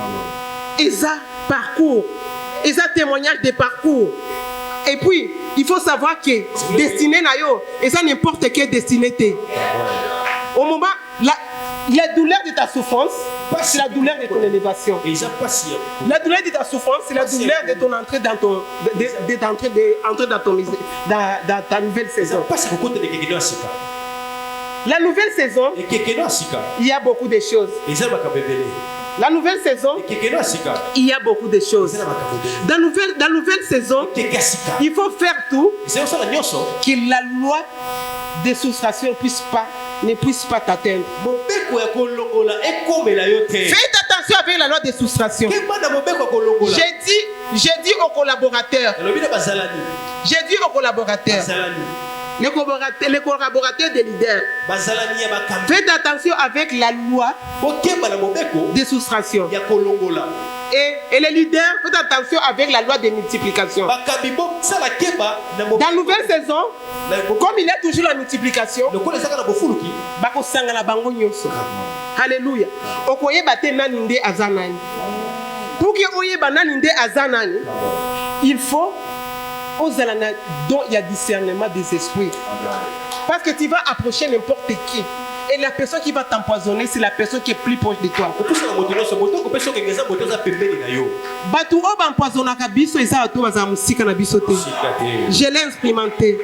Eza parcours. Eza témoignage de parcours. Et puis, il faut savoir que destinée na yo, eza n'importe quelle destinée. Au moment la douleur de ta souffrance, c'est la douleur de ton élévation. La douleur de ta souffrance, c'est la douleur de ton entrée dans dans ta nouvelle saison. La nouvelle saison, il y a beaucoup de choses. La nouvelle saison, il y a beaucoup de choses. Dans la nouvelle saison, il faut faire tout que la loi de soustraction ne puisse pas t'atteindre. Faites attention avec la loi de soustraction. J'ai dit aux collaborateurs. Les collaborateurs des leaders. Faites attention avec la loi de soustraction. Et les leaders, faites attention avec la loi de multiplication. Dans la nouvelle saison, comme il y a toujours la multiplication, alléluia. Pour que il faut dont il y a discernement des esprits. Parce que tu vas approcher n'importe qui. Et la personne qui va t'empoisonner, c'est la personne qui est plus proche de toi. Je l'ai expérimenté.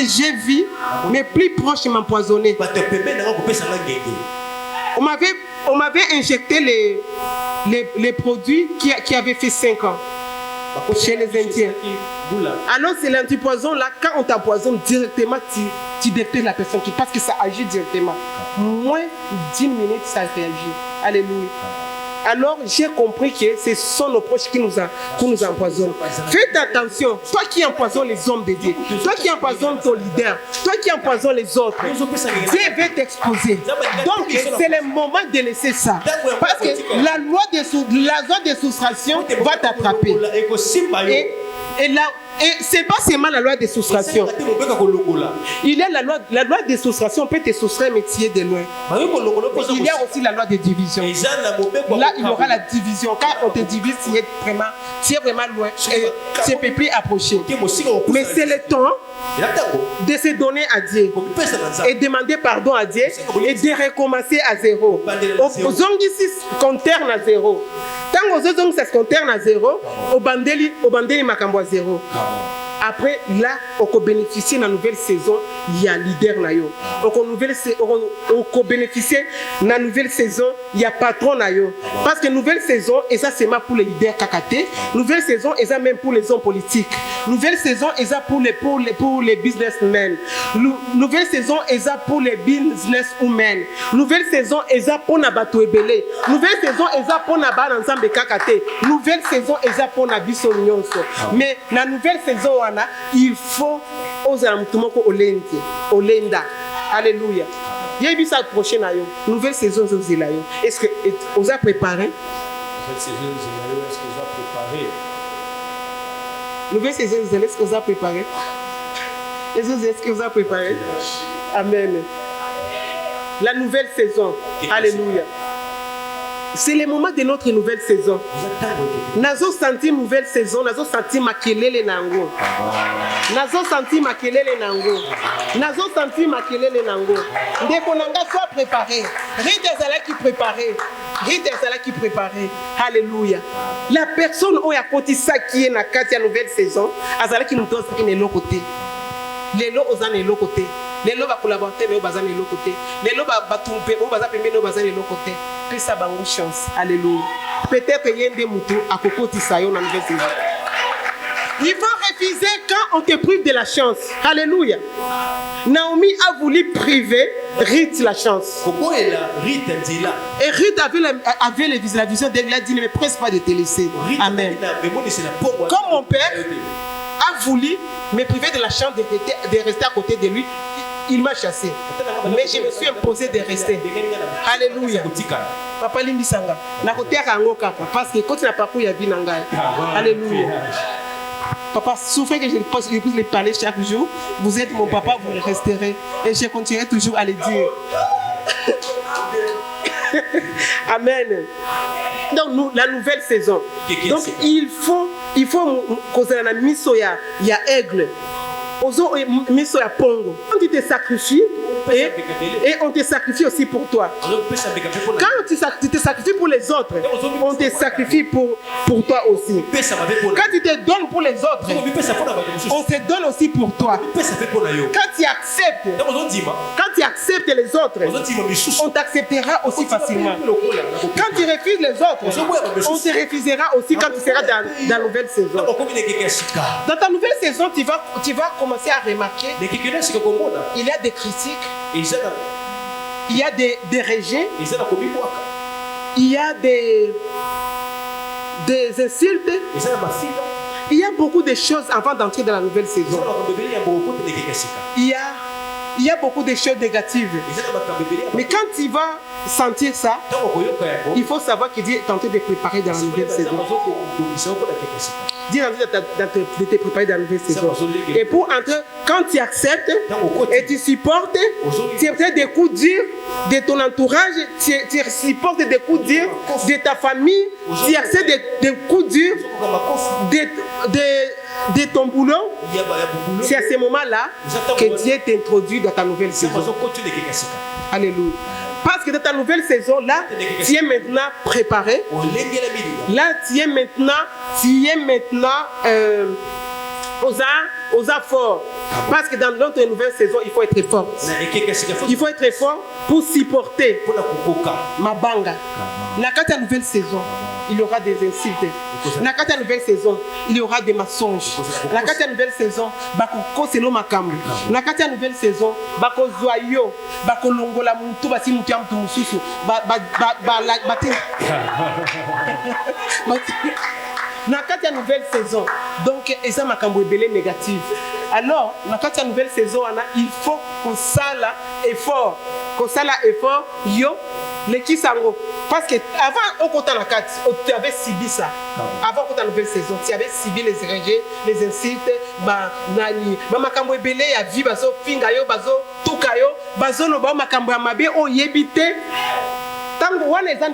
J'ai vu, mais plus proche m'empoisonner. On m'avait injecté les produits qui avaient fait 5 ans. Chez les Indiens. Alors c'est l'antipoison là, quand on t'empoisonne directement, tu détectes la personne qui, parce que ça agit directement. Moins d'1 minute, ça réagit. Alléluia. Alors j'ai compris que ce sont nos proches qui nous empoisonnent. Faites attention, toi qui empoisonnes les hommes de Dieu, toi qui empoisonnes ton leader, toi qui empoisonnes les autres, Dieu va t'exposer. Donc c'est le moment de laisser ça. Parce que la loi de soustraction va t'attraper. Et c'est pas seulement la loi de soustraction. Il y a la loi de soustraction, on peut te soustraire mais tu es de loin. Il y a aussi la loi de division. Là, il y aura la division. Quand on te divise, tu es vraiment loin. Et tu ne peux plus approcher. Mais c'est le temps de se donner à Dieu et demander pardon à Dieu et de recommencer à zéro. Aux ici, compteur à zéro. Tant aux autres, ça se compteur à zéro, au bandeli makambo à zéro. Après, là, on peut bénéficier de la nouvelle saison, il y a leader. On peut bénéficier de la nouvelle saison, il y a patron. Parce que nouvelle saison, et ça c'est pour les leaders KKT, nouvelle saison, et ça même pour les hommes politiques. Nouvelle saison est pour les businessmen. Nouvelle saison est pour les businesswomen. Nouvelle saison est pour les batouébélé. Nouvelle saison est pour les bananzambe kakate. Nouvelle saison est pour les biso nyonso. Mais la nouvelle saison, il faut oser amutumoko olenda. Alléluia. Il y a eu ça prochaine ayo. Nouvelle saison zelayo. Est-ce que vous avez préparé? Nouvelle saison zelayo, est-ce que vous avez préparé? Nouvelle saison zelayo, est-ce que vous avez préparé? Est-ce que vous avez préparé? Amen. La nouvelle saison. Alléluia. C'est le moment de notre nouvelle saison. Nazo senti nouvelle saison, nazo senti makelele nango. Nazo senti makelele nango. Nazo senti makelele nango. Ndeko nanga soit préparé. Rite ezala qui préparé. Rite ezala qui préparé. Alléluia. La personne où ya kotisa qui est na kati ya nouvelle saison, azala qui nous donne ce qui est l'autre côté. Les lots aux années l'autre côté. Les lots va collaborer mais au bazar de l'autre côté. Les lots va tromper au bazar pembe au bazar de l'autre côté. Puis ça va une chance. Alléluia. Peut-être qu'il y a des moutons à Coco Tissayo dans le saison. Il faut refuser quand on te prive de la chance. Alléluia. Naomi a voulu priver Ruth la chance. Et Ruth avait la vision d'elle a dit ne me presse pas de te laisser. Amen. Comme mon père a voulu me priver de la chance de rester à côté de lui, il m'a chassé. Mais je me suis imposé de rester. Alléluia. Papa Limbisanga. Parce que quand tu n'as pas pu y avoir, alléluia. Papa, souffrez que je puisse les parler chaque jour. Vous êtes mon papa, vous le resterez. Et je continuerai toujours à le dire. Amen. Donc, la nouvelle saison. Donc, il faut causer la miso ya aigle. Ozo miso ya pongo. Quand tu te sacrifies, et on te sacrifie aussi pour toi. Quand tu te sacrifies pour les autres, on te sacrifie pour toi aussi. Quand tu te donnes pour les autres, on te donne aussi pour toi. Quand tu acceptes les autres, on t'acceptera aussi facilement. Quand tu refuses les autres, on te refusera aussi quand tu seras dans la nouvelle saison. Dans ta nouvelle saison, tu vas commencer à remarquer il y a des critiques, il y a des rejets, il y a des insultes, il y a beaucoup de choses avant d'entrer dans la nouvelle saison. Il y a beaucoup de choses négatives. Mais quand tu vas sentir ça, il faut savoir qu'il est en train de préparer dans la nouvelle saison. Dis de te préparer dans la nouvelle saison. Et pour entrer, quand tu acceptes et tu supportes, tu acceptes des coups durs de ton entourage, tu supportes des coups durs de ta famille, tu acceptes des coups durs de ton boulot. C'est à ce moment-là que Dieu t'introduit dans ta nouvelle saison. Alléluia. Parce que dans ta nouvelle saison, là, tu es maintenant préparé. Là, tu es maintenant aux efforts. Parce que dans notre nouvelle saison, il faut être fort. Il faut être fort pour supporter ma banga. Dans ta nouvelle saison, il y aura des insultes. Dans ta nouvelle saison, il y aura des mensonges. Dans ta nouvelle saison, bako selo makambu. Dans ta nouvelle saison, bako zoyo, bako longola mutu basi mutu ya mutu mususu. Dans la nouvelle saison, donc, et ça m'a cambré négative. Alors, dans la nouvelle saison, il faut qu'on s'aille effort. Yo, les kisango. Parce que avant, au côté de la carte, tu avais subi ça. Avant, au côté de la nouvelle saison, tu avais subi les rejets, les insultes, nani. Ma cambré belé, ya vie, bazo, fingayo, bazo, tukayo, bazo, no, ma cambré mabe, o yebite. Tango, on est dans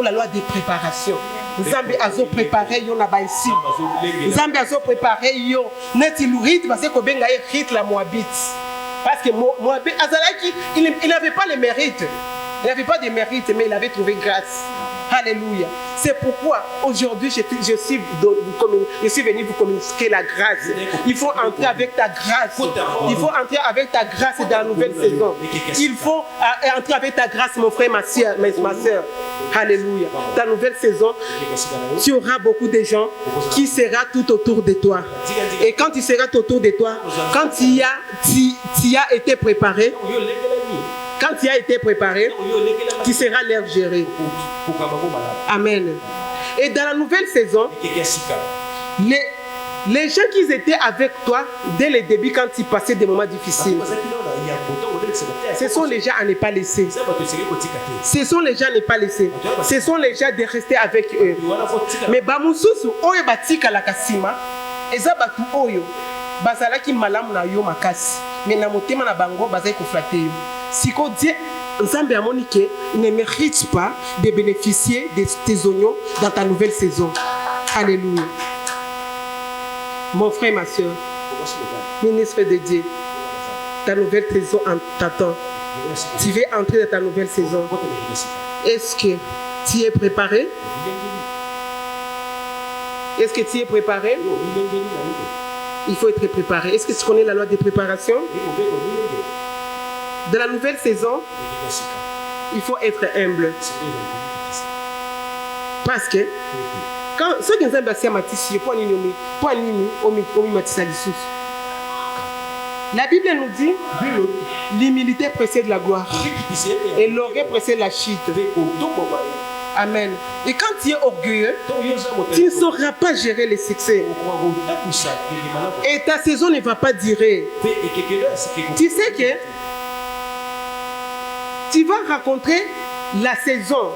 la loi de préparation. Nzambe azo préparé yo na ba ici. Nzambe azo préparé yo neti lurit parce que benga hit la Moabite. Parce que Moabite Azalaki il n'avait pas le mérite. Il n'avait pas de mérite mais il avait trouvé grâce. Alléluia. C'est pourquoi aujourd'hui je suis venu vous communiquer la grâce. Il faut entrer avec ta grâce. Il faut entrer avec ta grâce dans la nouvelle saison. Il faut entrer avec ta grâce, mon frère, ma soeur. Alléluia. Ta nouvelle saison, tu auras beaucoup de gens qui seront tout autour de toi. Et quand tu seras tout autour de toi, quand tu as été préparé, tu seras leur gérer. Amen. Et dans la nouvelle saison, les gens qui étaient avec toi dès le début quand tu passais des moments difficiles, ce sont les gens à ne pas laisser. Ce sont les gens à ne pas laisser. Ce sont les gens de rester avec eux. Mais bamususu oyo batika la kasima eza batu oyo bazalaki malamu na yo makasi mais na motema na bango bazali koflater yo. Siko Dieu Nzambe amoni ke ne mérite pas de bénéficier de tes oignons dans ta nouvelle saison. Alléluia. Mon frère, ma soeur, ministre de Dieu, ta nouvelle saison t'attend. Tu veux entrer dans ta nouvelle saison. Est-ce que tu es préparé? Est-ce que tu es préparé? Il faut être préparé. Est-ce que tu connais la loi de préparation? Dans la nouvelle saison, il faut être humble. Parce que quand ceux qui nous ont matissé, la Bible nous dit l'humilité précède la gloire et l'orgueil précède la chute. Amen. Et quand tu es orgueilleux, tu ne sauras pas gérer le succès. Et ta saison ne va pas durer. Tu sais que tu vas rencontrer la saison.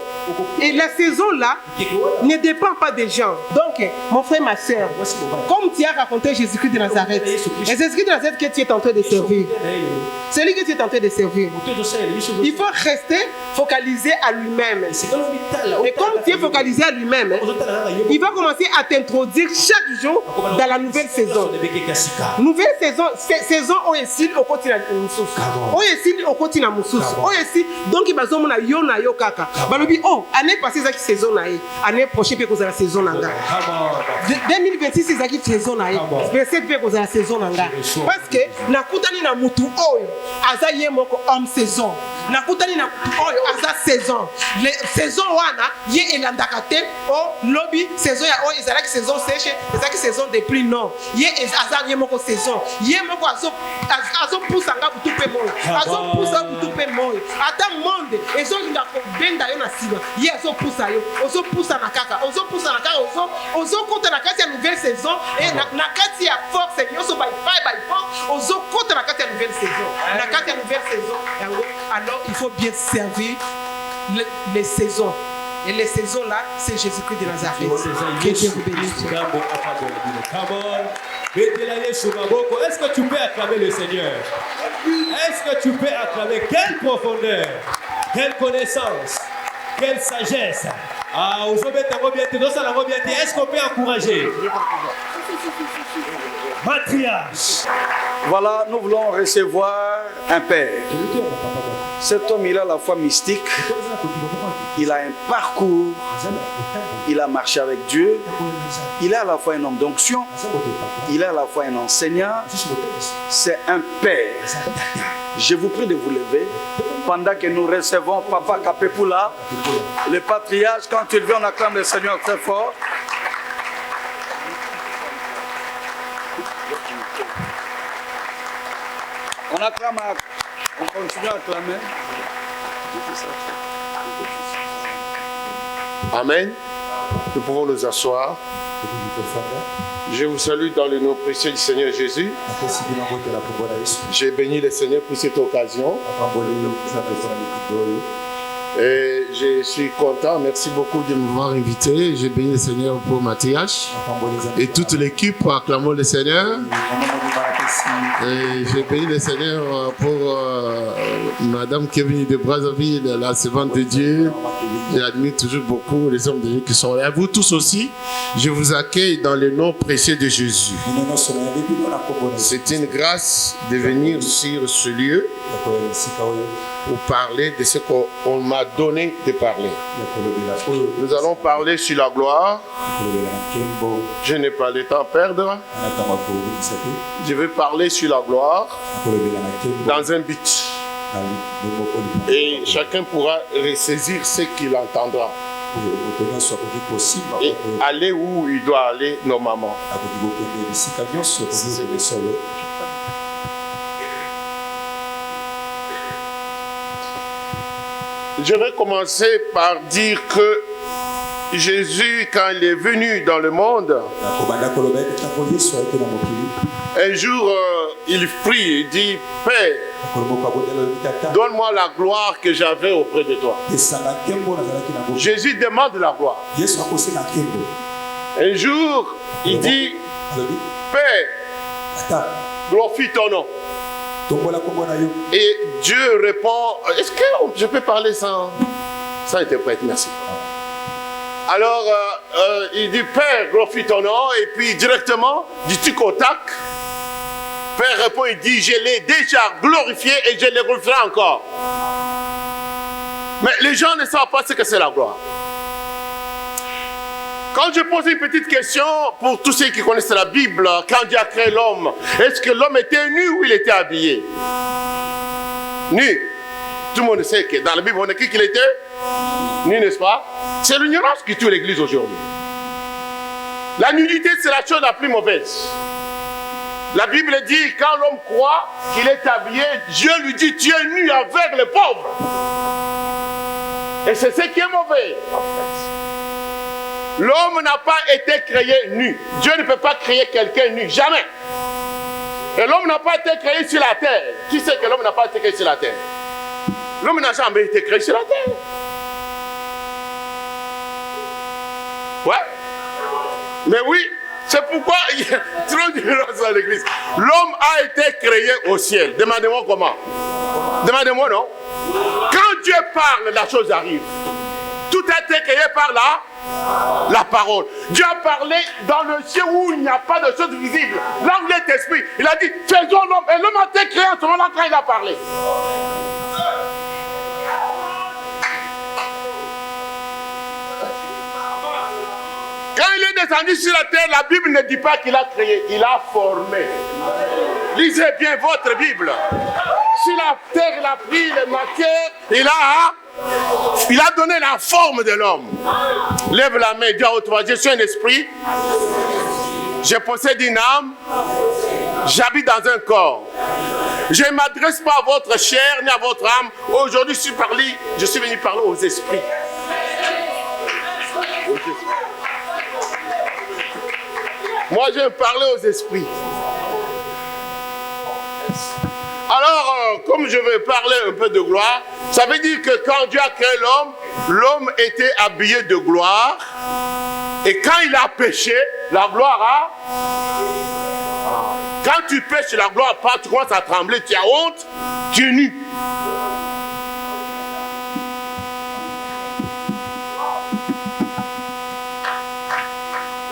Et la saison là ne dépend pas des gens. Donc, mon frère, ma soeur, comme tu as raconté Jésus-Christ de Nazareth, et Jésus-Christ de Nazareth que tu es en train de servir, c'est lui que tu es en train de servir. Il faut rester focalisé à lui-même. Et comme tu es focalisé à lui-même, il va commencer à t'introduire chaque jour dans la nouvelle saison. Nouvelle saison, saison où est-il au quotidien où est-il au quotidien donc il va se dire yo na yo kaka. Oh, année passée c'est saison naïe, année prochaine peut causer la saison nanga. 2026 c'est qui saison naïe, 27 peut causer la saison nanga. Parce que nakutani na mutu oyo azaye moko homme saison. Nakutani na oyo aza saison. Les saison wana ye elandaka te o lobby saison ya oyo ezalaki saison sèche, ezalaki saison de pluie non. Ye aza ye moko saison. Ye moko azo poussa nga butu pe moyo. Azo poussa butu pe moyo. Ata monde ezo linga ko benda yo na siba. Ye azo poussa yo. Ozo poussa na kaka. Ozo poussa na kaka. Ozo konta na kati ya nouvelle saison et na kati ya force nyoso by force. Ozo konta na kati ya nouvelle saison. Na kati ya nouvelle saison. Alors il faut bien servir les saisons. Et les saisons là, c'est Jésus-Christ de Nazareth. Que Dieu vous bénisse. Est-ce que tu peux acclamer le Seigneur? Est-ce que tu peux acclamer? Quelle profondeur, quelle connaissance, quelle sagesse. Ah, est-ce qu'on peut encourager? Matriarche. Voilà, nous voulons recevoir un père. Cet homme, il a la foi mystique. Il a un parcours. Il a marché avec Dieu. Il est à la fois un homme d'onction. Il est à la fois un enseignant. C'est un père. Je vous prie de vous lever pendant que nous recevons Papa Kapepula, le patriarche. Quand il vient, on acclame le Seigneur très fort. On acclame, on continue à acclamer. Amen. Nous pouvons nous asseoir. Je vous salue dans le nom précieux du Seigneur Jésus. J'ai béni le Seigneur pour cette occasion. Et je suis content, merci beaucoup de m'avoir invité. J'ai béni le Seigneur pour Mathias et toute l'équipe. Acclamons le Seigneur. Et j'ai béni le Seigneur pour Madame qui est venue de Brazzaville, la servante de Dieu. J'admire toujours beaucoup les hommes de Dieu qui sont là. À vous tous aussi, je vous accueille dans le nom précieux de Jésus. C'est une grâce de venir sur ce lieu pour parler de ce qu'on m'a donné de parler. Nous allons parler sur la gloire. Je n'ai pas le temps à perdre. Je vais parler sur la gloire dans un but. Et chacun pourra ressaisir ce qu'il entendra. Et aller où il doit aller normalement. Je vais commencer par dire que Jésus, quand il est venu dans le monde, un jour, il prie, il dit, Père, donne-moi la gloire que j'avais auprès de toi. Jésus demande la gloire. Un jour, il dit, Père, glorifie ton nom. Et Dieu répond, est-ce que je peux parler sans interprète? Merci. Alors, il dit, Père, glorifie ton nom. Et puis, directement, du tic au tac, Père répond, il dit, je l'ai déjà glorifié et je le glorifierai encore. Mais les gens ne savent pas ce que c'est la gloire. Quand je pose une petite question pour tous ceux qui connaissent la Bible, quand Dieu a créé l'homme, est-ce que l'homme était nu ou il était habillé? Nu. Tout le monde sait que dans la Bible, on écrit qu'il était nu, n'est-ce pas? C'est l'ignorance qui tue l'Église aujourd'hui. La nudité, c'est la chose la plus mauvaise. La Bible dit, quand l'homme croit qu'il est habillé, Dieu lui dit, tu es nu, aveugle, pauvre. Et c'est ce qui est mauvais, en fait. L'homme n'a pas été créé nu. Dieu ne peut pas créer quelqu'un nu, jamais. Et l'homme n'a pas été créé sur la terre. Qui sait que l'homme n'a pas été créé sur la terre? L'homme n'a jamais été créé sur la terre. Ouais. Mais oui, c'est pourquoi il y a trop d'ignorance dans l'église. L'homme a été créé au ciel. Demandez-moi comment. Demandez-moi non. Quand Dieu parle, la chose arrive. Tout a été créé par la parole. Dieu a parlé dans le ciel où il n'y a pas de choses visibles. Là où il est esprit, il a dit, faisons l'homme. Et l'homme a été créé en ce moment-là quand il a parlé. Quand il est descendu sur la terre, la Bible ne dit pas qu'il a créé, il a formé. Lisez bien votre Bible. Sur la terre, il a pris les matières, il a donné la forme de l'homme. Lève la main, dis à haute voix, je suis un esprit, je possède une âme, j'habite dans un corps. Je ne m'adresse pas à votre chair ni à votre âme. Aujourd'hui, je suis venu parler aux esprits. Moi, je vais parler aux esprits. Alors, comme je vais parler un peu de gloire, ça veut dire que quand Dieu a créé l'homme, l'homme était habillé de gloire. Et quand il a péché, la gloire a... Quand tu pêches, la gloire part, tu commences à trembler, tu as honte, tu es nu.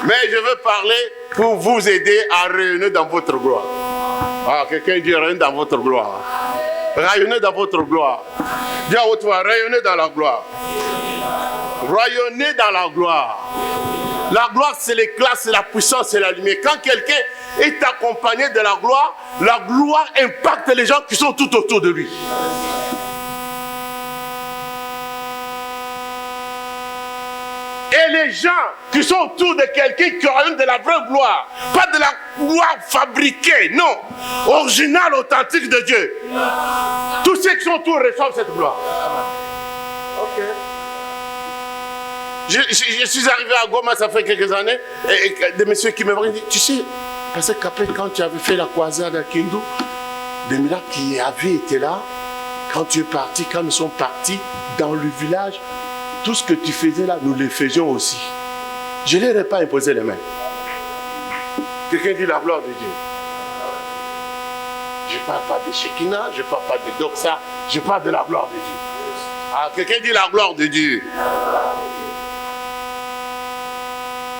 Mais je veux parler pour vous aider à rayonner dans votre gloire. Ah, quelqu'un dit rayonner dans votre gloire. Rayonner dans votre gloire. Dis à haute voix, rayonner dans la gloire. Rayonner dans la gloire. La gloire, c'est l'éclat, c'est la puissance, c'est la lumière. Quand quelqu'un est accompagné de la gloire impacte les gens qui sont tout autour de lui. Et les gens qui sont autour de quelqu'un qui rayonnent de la vraie gloire, pas de la gloire fabriquée, non, originale, authentique de Dieu. Tous ceux qui sont autour reçoivent cette gloire. Ok. Je suis arrivé à Goma, ça fait quelques années, et des messieurs qui me voient disent, tu sais, parce qu'après quand tu avais fait la croisade à Kindu, des miracles qui avaient été là, quand tu es parti, quand nous sommes partis dans le village, tout ce que tu faisais là, nous le faisions aussi. Je ne leur ai pas imposé les mains. Quelqu'un dit la gloire de Dieu. Je ne parle pas de Shekinah, je ne parle pas de Doxa, je parle de la gloire de Dieu. Ah, quelqu'un dit la gloire de Dieu.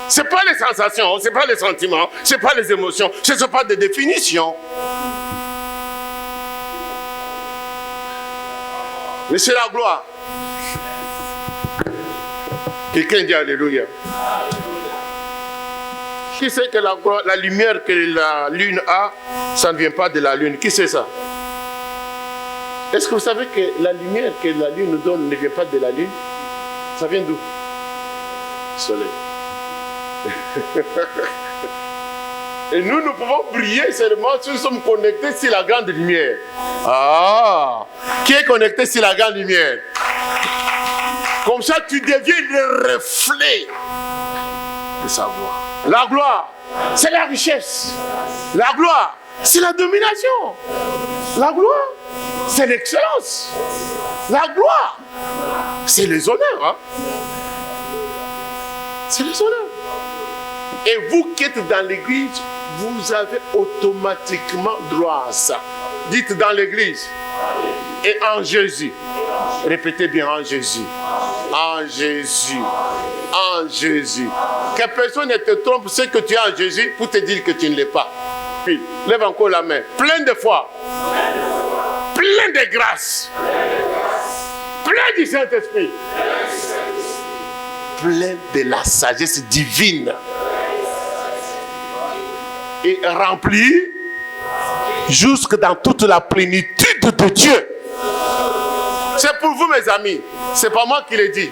Ce n'est pas les sensations, ce n'est pas les sentiments, ce n'est pas les émotions, ce ne sont pas des définitions. Mais c'est la gloire. Quelqu'un dit Alléluia. Qui sait que la lumière que la lune a, ça ne vient pas de la lune? Qui sait ça? Est-ce que vous savez que la lumière que la lune nous donne ne vient pas de la lune? Ça vient d'où? Du soleil. Et nous pouvons briller seulement si nous sommes connectés sur la grande lumière. Ah! Qui est connecté sur la grande lumière? Comme ça, tu deviens le reflet de sa gloire. La gloire, c'est la richesse. La gloire, c'est la domination. La gloire, c'est l'excellence. La gloire, c'est les honneurs. Hein? C'est les honneurs. Et vous qui êtes dans l'église, vous avez automatiquement droit à ça. Dites dans l'église. Et en Jésus. Répétez bien, en Jésus. En Jésus. En Jésus. Que personne ne te trompe, c'est que tu es en Jésus pour te dire que tu ne l'es pas. Puis, lève encore la main. Plein de foi. Plein de grâce. Plein du Saint-Esprit. Plein de la sagesse divine. Et rempli jusque dans toute la plénitude de Dieu. C'est pour vous, mes amis. C'est pas moi qui l'ai dit.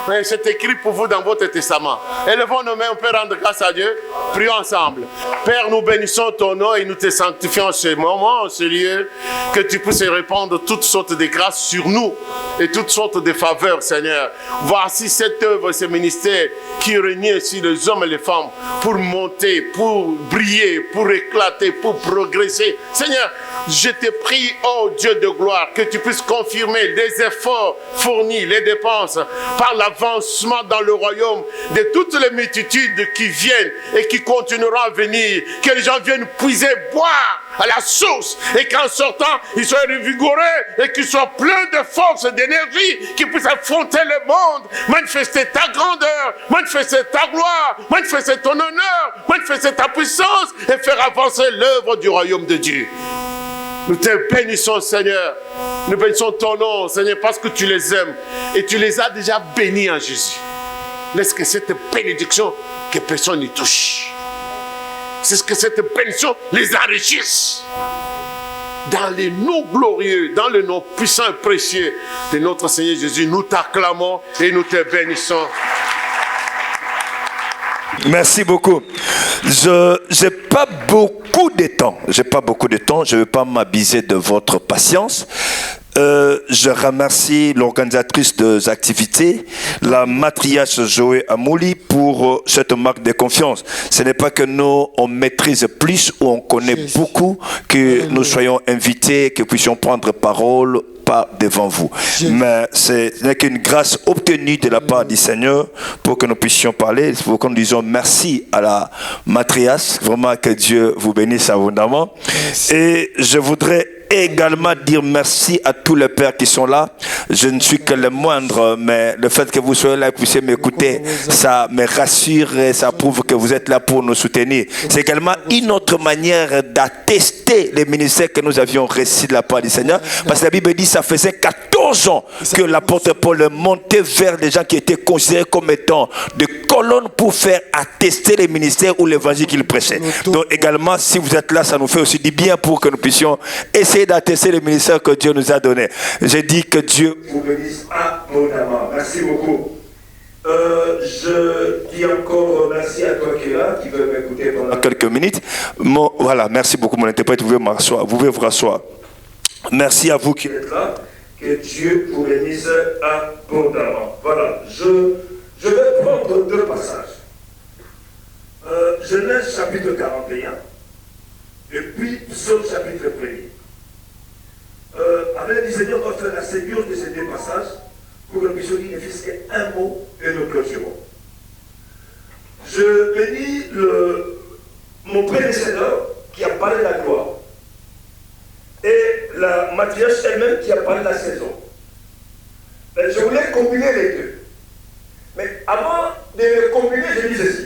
Mais c'est écrit pour vous dans votre testament. Élevons nos mains, on peut rendre grâce à Dieu. Prions ensemble. Père, nous bénissons ton nom et nous te sanctifions en ce moment, en ce lieu, que tu puisses répandre toutes sortes de grâces sur nous et toutes sortes de faveurs, Seigneur. Voici cette œuvre, ce ministère qui réunit ici les hommes et les femmes pour monter, pour briller, pour éclater, pour progresser. Seigneur, je te prie, oh Dieu de gloire, que tu puisses confirmer les efforts fournis, les dépenses, par l'avancement dans le royaume de toutes les multitudes qui viennent et qui continueront à venir. Que les gens viennent puiser, boire à la source et qu'en sortant, ils soient revigorés et qu'ils soient pleins de force et d'énergie, qu'ils puissent affronter le monde, manifester ta grandeur, manifester ta gloire, manifester ton honneur, manifester ta puissance et faire avancer l'œuvre du royaume de Dieu. Nous te bénissons, Seigneur. Nous bénissons ton nom, Seigneur, parce que tu les aimes. Et tu les as déjà bénis en Jésus. Laisse que cette bénédiction, que personne n'y touche. C'est ce que cette bénédiction les enrichisse. Dans les noms glorieux, dans le nom puissant et précieux de notre Seigneur Jésus, nous t'acclamons et nous te bénissons. Merci beaucoup. Je n'ai pas beaucoup de temps. Je ne vais pas m'abuser de votre patience. Je remercie l'organisatrice des activités, la matriarche Joé Amouli, pour cette marque de confiance. Ce n'est pas que nous, on maîtrise plus ou on connaît beaucoup, que nous soyons invités, que nous puissions prendre parole, pas devant vous. Mais ce n'est qu'une grâce obtenue de la part du Seigneur pour que nous puissions parler. C'est pourquoi nous disons merci à la matriarche. Vraiment que Dieu vous bénisse abondamment. Et je voudrais également dire merci à tous les pères qui sont là. Je ne suis que le moindre, mais le fait que vous soyez là et que vous puissiez m'écouter, ça me rassure et ça prouve que vous êtes là pour nous soutenir. C'est également une autre manière d'attester les ministères que nous avions reçus de la part du Seigneur, parce que la Bible dit que ça faisait 14 ans que l'apôtre Paul montait vers les gens qui étaient considérés comme étant des colonnes pour faire attester les ministères ou l'évangile qu'il prêchait. Donc également, si vous êtes là, ça nous fait aussi du bien pour que nous puissions essayer d'attester les ministères que Dieu nous a donnés. J'ai dit que Dieu vous bénisse abondamment. Merci beaucoup. Je dis encore merci à toi qui es là, qui veut m'écouter pendant quelques minutes. Voilà, merci beaucoup mon interprète, vous pouvez vous rasseoir. Merci à vous qui êtes là, que Dieu vous bénisse abondamment. Voilà, je vais prendre deux passages. Genèse chapitre 41 et puis Psaume chapitre 1er. Avec le Seigneur, on va faire la sécurité de ces deux passages pour que nous puissions dire ne fût-ce qu'un mot et nous clôturons. Je bénis mon prédécesseur qui a parlé de la gloire et la matriarche elle-même qui a parlé de la saison. Mais je voulais combiner les deux. Mais avant de les combiner, je dis ceci.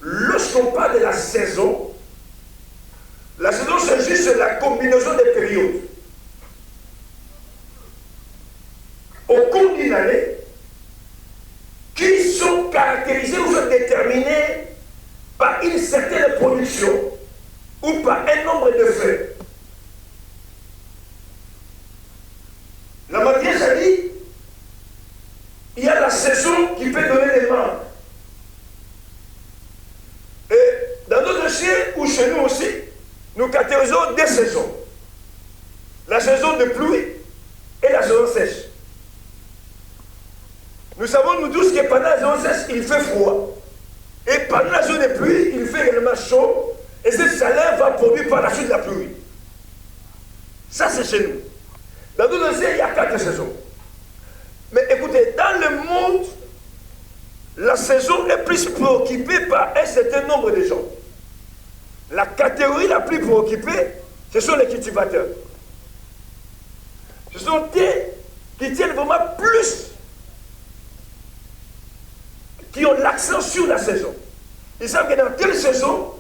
Lorsqu'on parle de la saison c'est juste la combinaison des périodes. production ou par un nombre de feuilles. La matrice a dit, il y a la saison qui peut donner des membres. Et dans notre dossier, ou chez nous aussi, nous catégorisons deux saisons. La saison de pluie et la saison sèche. Nous savons, nous tous, que pendant la saison sèche, il fait froid. Et pendant la saison de pluie, il fait également chaud. Et cette chaleur va produire par la suite de la pluie. Ça, c'est chez nous. Dans notre dossier, il y a 4 saisons. Mais écoutez, dans le monde, la saison est plus préoccupée par un certain nombre de gens. La catégorie la plus préoccupée, ce sont les cultivateurs. Ce sont eux qui tiennent vraiment plus, qui ont l'accent sur la saison. Ils savent que dans telle saison,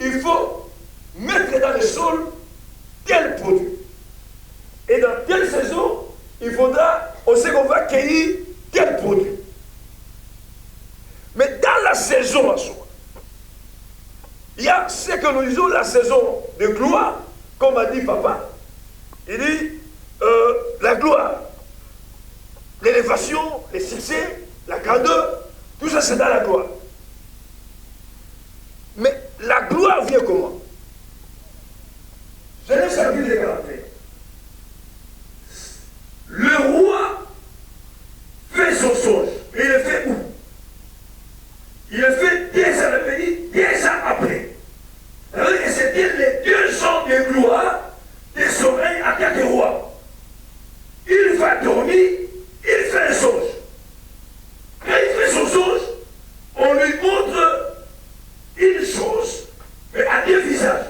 il faut mettre dans le sol tel produit. Et dans telle saison, il faudra, on sait qu'on va cueillir tel produit. Mais dans la saison en soi, il y a ce que nous disons la saison de gloire, comme a dit papa. Il dit la gloire, l'élévation, le succès, la grandeur, tout ça c'est dans la gloire. Mais la gloire vient comment? Genèse chapitre 41. Le roi fait son songe. Et il le fait où? Il le fait 2 ans après, 2 ans après. Et c'était les 2 ans de gloire de son règne en tant que roi. Il va dormir, il fait un songe. Quand il fait son songe, on lui montre une chose, mais à 2 visages.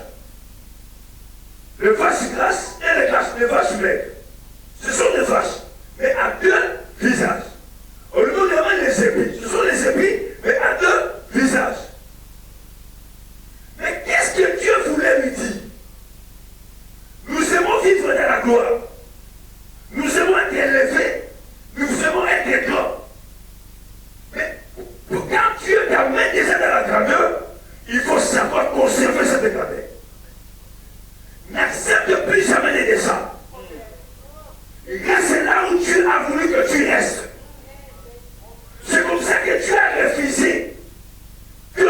Le vache grasse et le vache maigre. Ce sont des vaches, mais à 2 visages. On lui montre les épis. Ce sont les épis, mais à 2 visages. Mais qu'est-ce que Dieu voulait lui dire? Nous aimons vivre dans la gloire. Nous aimons être élevés. Nous aimons être grands. Mais quand Dieu t'amène déjà dans la grandeur, il faut savoir conserver cette grandeur. N'accepte plus jamais les descends. Reste là où Dieu a voulu que tu restes. C'est comme ça que Dieu a refusé que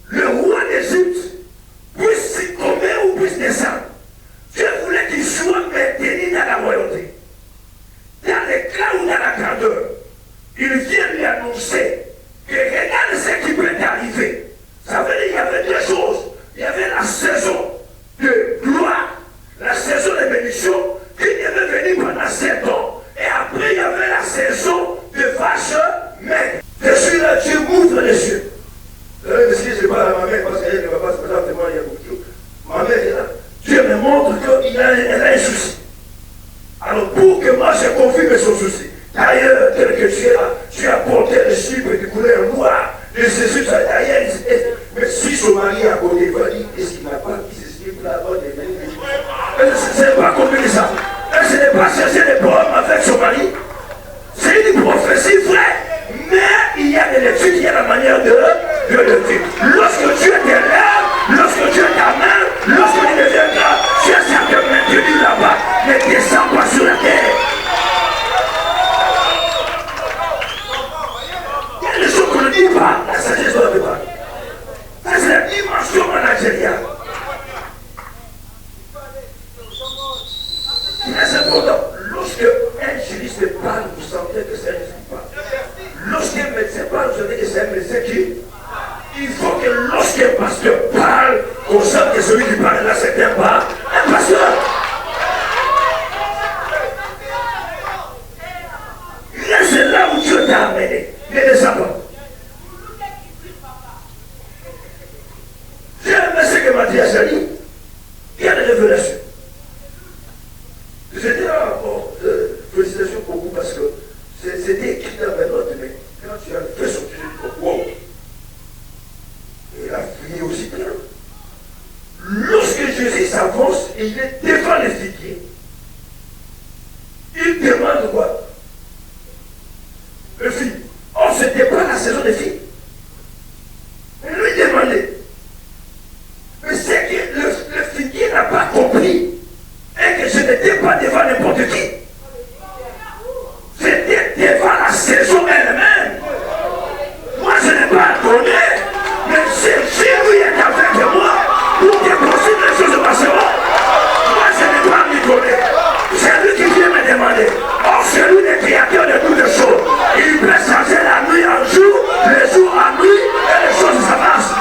le roi d'Égypte puisse s'y tomber ou puisse descendre. Dieu voulait qu'il soit maintenu dans la royauté. Dans les cas où dans la grandeur, il vient lui annoncer que regarde ce qui peut t'arriver. Ça veut dire qu'il y avait 2 choses. Il y avait la saison de gloire, la saison de bénédiction qui devait venir pendant 7 ans. Et après, il y avait la saison de vache maigre. Je suis là, Dieu m'ouvre les yeux. Je parle à ma mère parce qu'elle ne va pas se présenter, il y a beaucoup de choses. Ma mère est là. Dieu me montre qu'elle a un souci. Alors pour que moi je confirme son souci, d'ailleurs, tel que tu es là, tu as porté les chiffres de couleur noire, les Jésus d'ailleurs, mais si son mari a côté, il va dire, est-ce qu'il n'a pas mis ces chiffres-là? Ce n'est pas compliqué ça. Ce n'est pas chercher des problèmes avec son mari. C'est une prophétie vraie, mais il y a des lectures, il y a la manière de le dire. Lorsque Dieu t'élève, lorsque Dieu t'amène, lorsque tu deviendras, tu es certainement maintenu là-bas, ne descends pas sur la terre. Il y a des choses qu'on ne dit pas, la sagesse ne le dit pas. Ça c'est la dimension managériale. Très important, lorsque un juriste parle, vous sentez que c'est un juriste qui parle. Lorsqu'un médecin parle, vous savez que c'est un médecin qui. Il faut que lorsqu'un pasteur parle, on sente que celui qui parle là, c'est un pasteur. Reste là où Dieu t'a amené. Ne descends pas. J'ai aimé ce que m'a dit Azali. Il y a des révélations. J'étais là, bon, félicitations pour vous parce que c'était écrit dans mes notes, mais quand tu as fait son truc, wow. Et la prière aussi bien. Lorsque Jésus s'avance et il est devant les figuiers, il demande quoi? Le figuier. Oh, c'était pas la saison des filles. Il lui demandait. n'importe qui. C'était devant la saison elle-même. Moi, je n'ai pas donné, mais si lui est avec moi, pour que possible les choses passeront. Moi, je n'ai pas m'y donner. C'est lui qui vient me demander. Or, c'est lui le créateur de toutes les choses. Il peut changer la nuit en jour, les jours en nuit, et les choses s'avancent.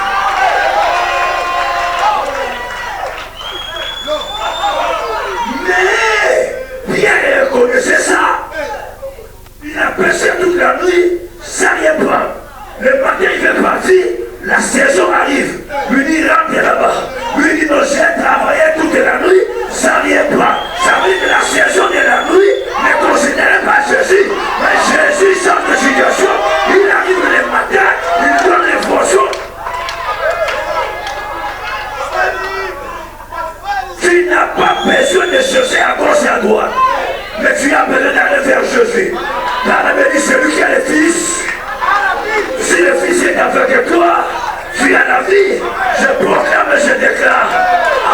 Mais Pierre connaissait ça. Il a pêché toute la nuit, ça rien prend. Le matin il fait partir, la saison arrive. Lui il rentre là-bas. Lui dit non, j'ai travaillé toute la nuit, ça rien prend. Ça veut dire que la saison de la nuit ne considère pas Jésus. Mais Jésus sort de situation, il arrive le matin, il donne les fonctions. Tu n'as pas besoin de chercher à gauche et à droite. Mais tu as besoin d'aller vers Jésus. Car la Bible dit celui qui a le Fils. Si le Fils est avec toi, tu as la vie. Je proclame et je déclare.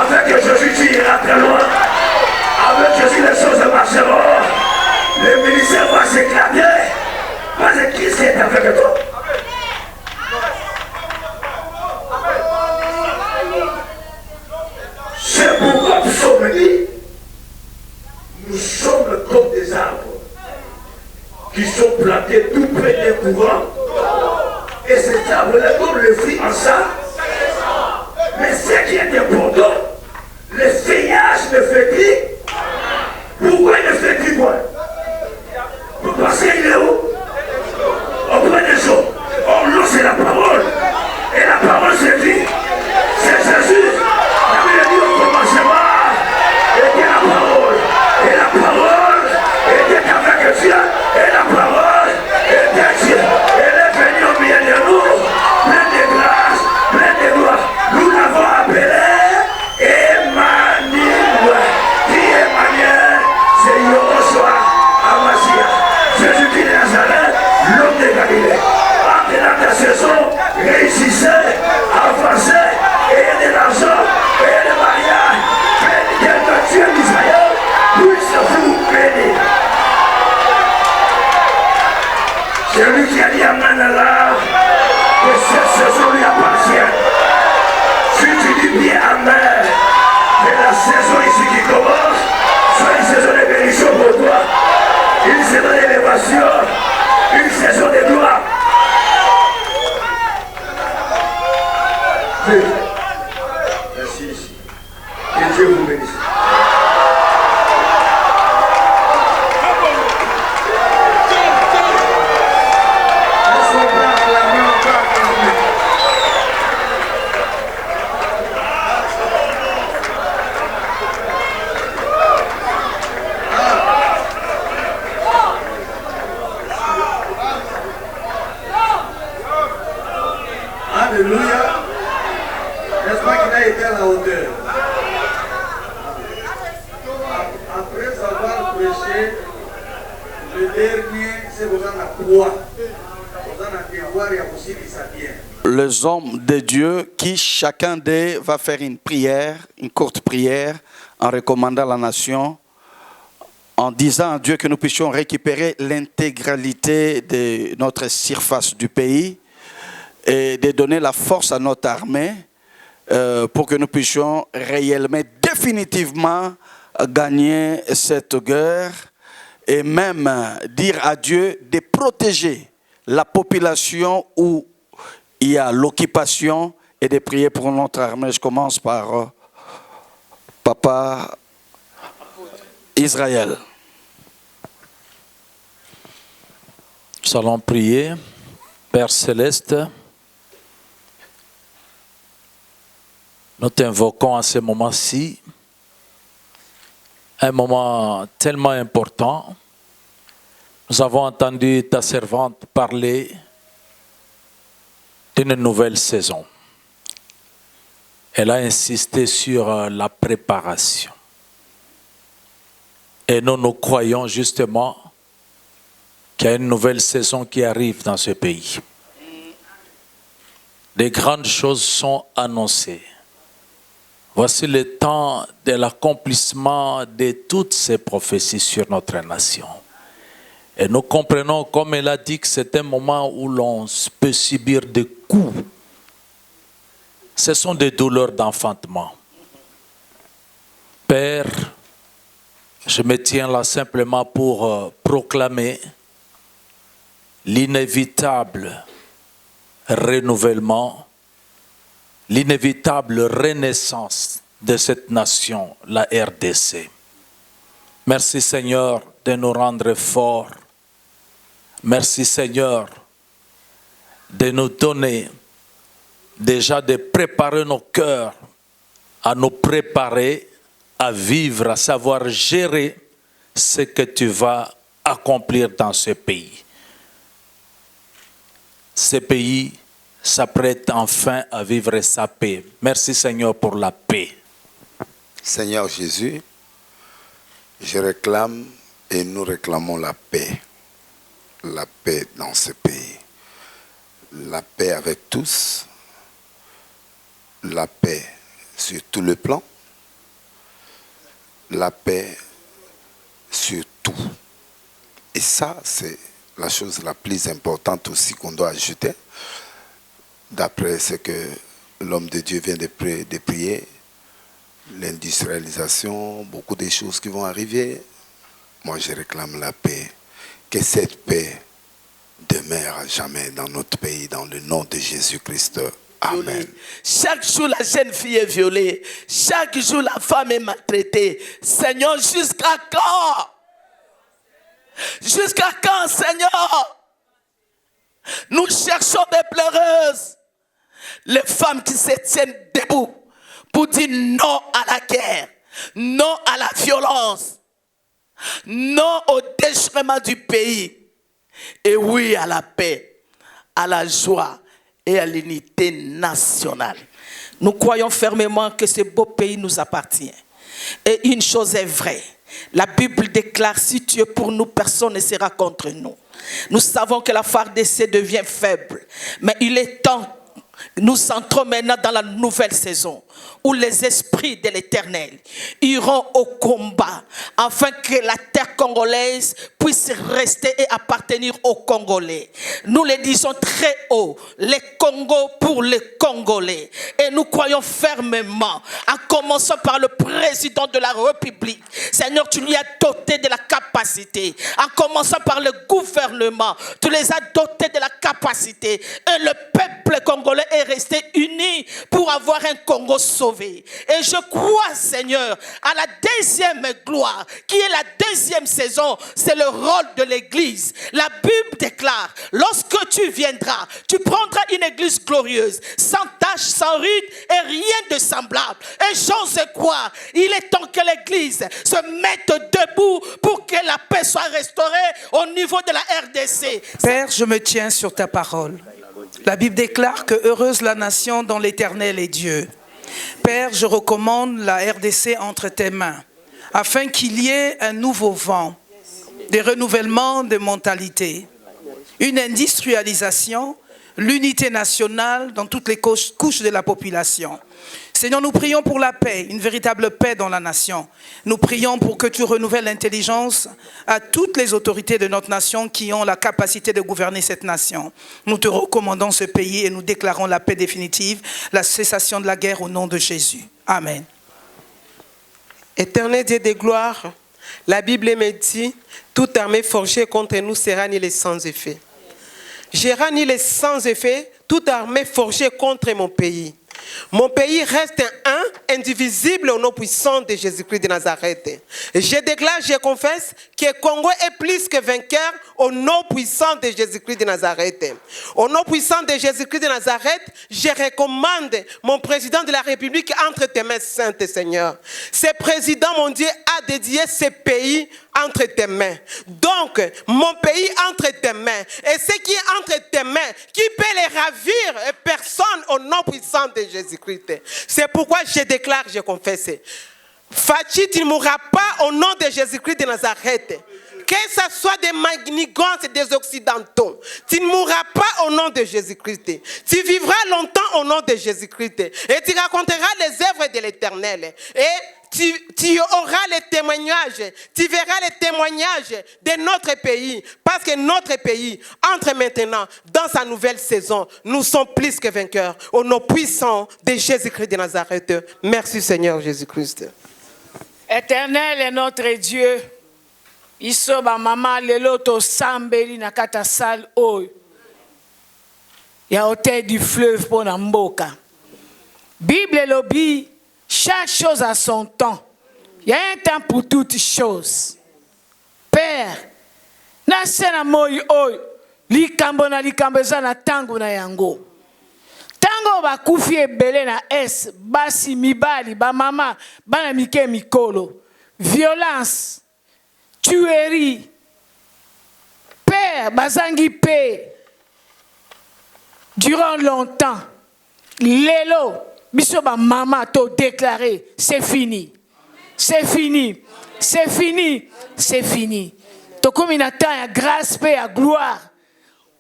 Avec Jésus, tu iras très loin. Avec Jésus, les choses marcheront. Le ministère va s'éclater. Parce que Christ est avec toi. C'est pourquoi Psaume dit, nous sommes comme des arbres qui sont plantés tout près des courants. Et cet arbre-là donne le fruit en ça. Mais ce qui est important, le feuillage ne fait plus. Pourquoi il ne fait plus quoi? Parce qu'il est où? Auprès des gens. Or, l'eau, c'est la parole. Et la parole, c'est qui? C'est Jésus. La Bible dit au commencement était la parole. Et la parole était avec Dieu. Et la parole était Dieu. Elle est venue au milieu de nous, pleine de grâce, pleine de gloire. Nous l'avons appelé Emmanuel. Qui est Emmanuel? C'est Yoshua Amasia. Jésus-Christ de Nazareth, l'homme de Galilée. Entrez dans ta saison, réussissez, avancez, ayez de l'argent, ayez de mariage. Que le Dieu d'Israël puisse vous bénir. C'est lui qui a dit à Manala que cette saison lui appartient. Si tu dis bien Amen, que la saison ici qui commence soit une saison de bénédiction pour toi, une saison d'élévation, une saison de gloire. Merci ici. Que Dieu vous bénisse. Alléluia. N'est-ce pas qu'il a été à la hauteur? Après avoir prêché, le dernier, c'est vous en a quoi? Vous en a devoir et aussi qui s'habille. Les hommes de Dieu qui chacun d'eux va faire une prière, une courte prière, en recommandant la nation, en disant à Dieu que nous puissions récupérer l'intégralité de notre surface du pays et de donner la force à notre armée pour que nous puissions réellement, définitivement gagner cette guerre et même dire à Dieu de protéger la population où il y a l'occupation et de prier pour notre armée. Je commence par Papa Israël. Nous allons prier. Père Céleste, nous t'invoquons à ce moment-ci, un moment tellement important. Nous avons entendu ta servante parler d'une nouvelle saison. Elle a insisté sur la préparation. Et nous croyons justement qu'il y a une nouvelle saison qui arrive dans ce pays. Des grandes choses sont annoncées. Voici le temps de l'accomplissement de toutes ces prophéties sur notre nation. Et nous comprenons, comme elle a dit, que c'est un moment où l'on peut subir des coups. Ce sont des douleurs d'enfantement. Père, je me tiens là simplement pour proclamer l'inévitable renouvellement, l'inévitable renaissance de cette nation, la RDC. Merci Seigneur de nous rendre forts. Merci Seigneur de nous donner déjà de préparer nos cœurs à nous préparer à vivre, à savoir gérer ce que tu vas accomplir dans ce pays. Ce pays s'apprête enfin à vivre sa paix. Merci Seigneur pour la paix. Seigneur Jésus, je réclame et nous réclamons la paix. La paix dans ce pays. La paix avec tous. La paix sur tout le plan. La paix sur tout. Et ça, c'est la chose la plus importante aussi qu'on doit ajouter. D'après ce que l'homme de Dieu vient de prier, l'industrialisation, beaucoup de choses qui vont arriver. Moi, je réclame la paix. Que cette paix demeure à jamais dans notre pays, dans le nom de Jésus-Christ. Amen. Chaque jour, la jeune fille est violée. Chaque jour, la femme est maltraitée. Seigneur, jusqu'à quand? Jusqu'à quand, Seigneur? Nous cherchons des pleureuses. Les femmes qui se tiennent debout pour dire non à la guerre, non à la violence, non au déchirement du pays, et oui à la paix, à la joie et à l'unité nationale. Nous croyons fermement que ce beau pays nous appartient. Et une chose est vraie, la Bible déclare, si tu es pour nous, personne ne sera contre nous. Nous savons que la FARDC devient faible, mais il est temps. Nous entrons maintenant dans la nouvelle saison où les esprits de l'Éternel iront au combat afin que la terre congolaise puisse rester et appartenir aux Congolais. Nous le disons très haut, les Congos pour les Congolais. Et nous croyons fermement, en commençant par le président de la République. Seigneur, tu lui as doté de la capacité. En commençant par le gouvernement, tu les as dotés de la capacité. Et le peuple congolais est resté uni pour avoir un Congo sauvé. Et je crois, Seigneur, à la deuxième gloire, qui est la deuxième saison, c'est le rôle de l'Église. La Bible déclare, lorsque tu viendras, tu prendras une Église glorieuse, sans tache, sans ride et rien de semblable. Et j'ose croire, il est temps que l'Église se mette debout pour que la paix soit restaurée au niveau de la RDC. Père, je me tiens sur ta parole. La Bible déclare que heureuse la nation dont l'Éternel est Dieu. Père, je recommande la RDC entre tes mains, afin qu'il y ait un nouveau vent, des renouvellements de mentalités, une industrialisation, l'unité nationale dans toutes les couches de la population. Seigneur, nous prions pour la paix, une véritable paix dans la nation. Nous prions pour que tu renouvelles l'intelligence à toutes les autorités de notre nation qui ont la capacité de gouverner cette nation. Nous te recommandons ce pays et nous déclarons la paix définitive, la cessation de la guerre au nom de Jésus. Amen. Éternel Dieu de gloire, la Bible me dit, toute armée forgée contre nous sera annihilée sans effet. J'ai annihilé sans effet toute armée forgée contre mon pays. Mon pays reste un, indivisible au nom puissant de Jésus-Christ de Nazareth. Je déclare, je confesse que Congo est plus que vainqueur au nom puissant de Jésus-Christ de Nazareth. Au nom puissant de Jésus-Christ de Nazareth, je recommande mon président de la République entre tes mains saintes, Seigneur. Ce président, mon Dieu, a dédié ce pays entre tes mains. Donc, mon pays entre tes mains. Et ce qui est entre tes mains, qui peut les ravir? Personne au nom puissant de Jésus-Christ. C'est pourquoi je déclare, je confesse. Fachi, tu ne mourras pas au nom de Jésus-Christ de Nazareth. Que ce soit des manigances et des occidentaux, tu ne mourras pas au nom de Jésus-Christ. Tu vivras longtemps au nom de Jésus-Christ. Et tu raconteras les œuvres de l'Éternel. Et tu auras les témoignages, tu verras les témoignages de notre pays. Parce que notre pays entre maintenant dans sa nouvelle saison. Nous sommes plus que vainqueurs. Au nom puissant de Jésus-Christ de Nazareth. Merci Seigneur Jésus-Christ. Éternel est notre Dieu. Iso ba mama lelo to sambeli na kata sal oyo. Ya hôtel du fleuve pour na mboka. Bible lobi, chaque chose a son temps. Il y a un temps pour toutes choses. Père, na sena moi oyo, likambo na tango na yango. Tango ba kufi ebele na es, basi mibali, ba mama, bana mike mikolo. Violence, tuerie, père, bazangi paix. Durant longtemps, lelo, biso ba mama to déclaré, c'est fini. C'est fini. C'est fini. C'est fini. To comme une temps ya grâce, paix, ya gloire.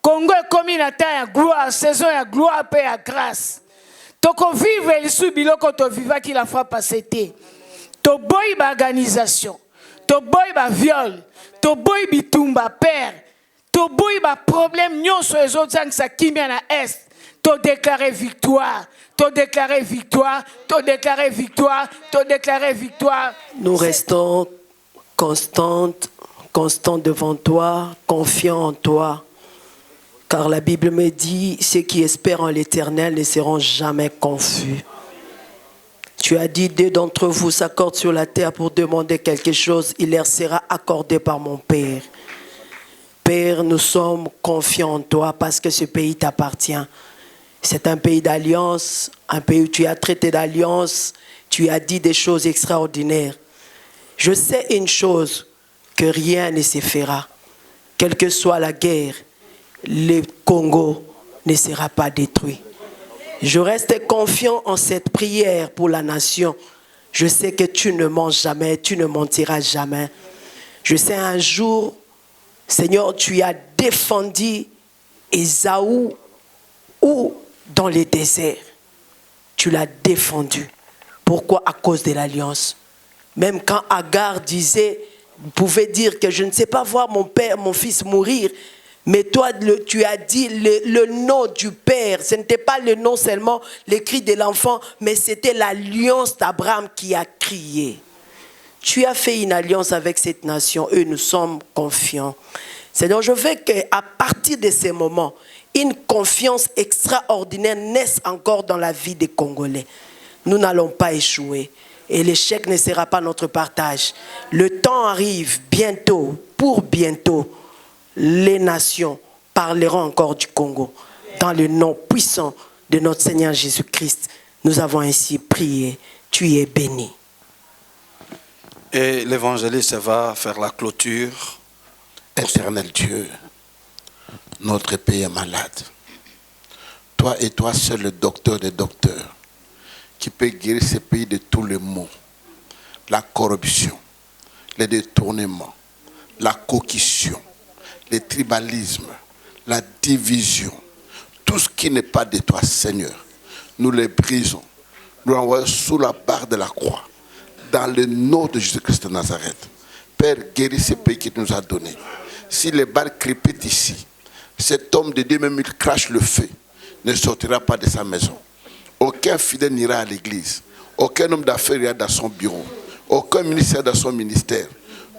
Congo est comme une temps ya gloire, saison ya gloire, paix, ya grâce. To ko vivre le sous biloko to viva qui la fois passé. To boy ba organisation. To boy ba viol, to boy bitumba père, to boy ba problème nyonso les autres sang sa kimia na est, to déclarer victoire, to déclarer victoire, to déclarer victoire, to déclarer victoire. Nous restons constants devant toi, confiants en toi, car la Bible me dit ceux qui espèrent en l'Éternel ne seront jamais confus. Tu as dit, 2 d'entre vous s'accordent sur la terre pour demander quelque chose, il leur sera accordé par mon Père. Père, nous sommes confiants en toi parce que ce pays t'appartient. C'est un pays d'alliance, un pays où tu as traité d'alliance, tu as dit des choses extraordinaires. Je sais une chose, que rien ne se fera. Quelle que soit la guerre, le Congo ne sera pas détruit. Je reste confiant en cette prière pour la nation. Je sais que tu ne mens jamais, tu ne mentiras jamais. Je sais un jour, Seigneur, tu as défendu Ésaü ou dans les déserts. Tu l'as défendu. Pourquoi? À cause de l'alliance. Même quand Agar disait, pouvait dire que je ne sais pas voir mon père, mon fils mourir, mais toi, tu as dit le nom du Père. Ce n'était pas le nom seulement, le cri de l'enfant, mais c'était l'alliance d'Abraham qui a crié. Tu as fait une alliance avec cette nation et nous sommes confiants. Seigneur, je veux qu'à partir de ces moments, une confiance extraordinaire naisse encore dans la vie des Congolais. Nous n'allons pas échouer et l'échec ne sera pas notre partage. Le temps arrive bientôt, pour bientôt. Les nations parleront encore du Congo. Dans le nom puissant de notre Seigneur Jésus-Christ, nous avons ainsi prié. Tu es béni. Et l'évangéliste va faire la clôture. Éternel Dieu, notre pays est malade. Toi et toi seul, le docteur des docteurs, qui peut guérir ce pays de tous les maux. La corruption, les détournements, la coquistion, le tribalisme, la division, tout ce qui n'est pas de toi, Seigneur, nous les brisons, nous l'envoyons sous la barre de la croix, dans le nom de Jésus-Christ de Nazareth. Père, guéris ce pays qui nous a donné. Si les balles crépitent ici, cet homme de Dieu, même il crache le feu, ne sortira pas de sa maison. Aucun fidèle n'ira à l'église, aucun homme d'affaires ira dans son bureau, aucun ministère dans son ministère.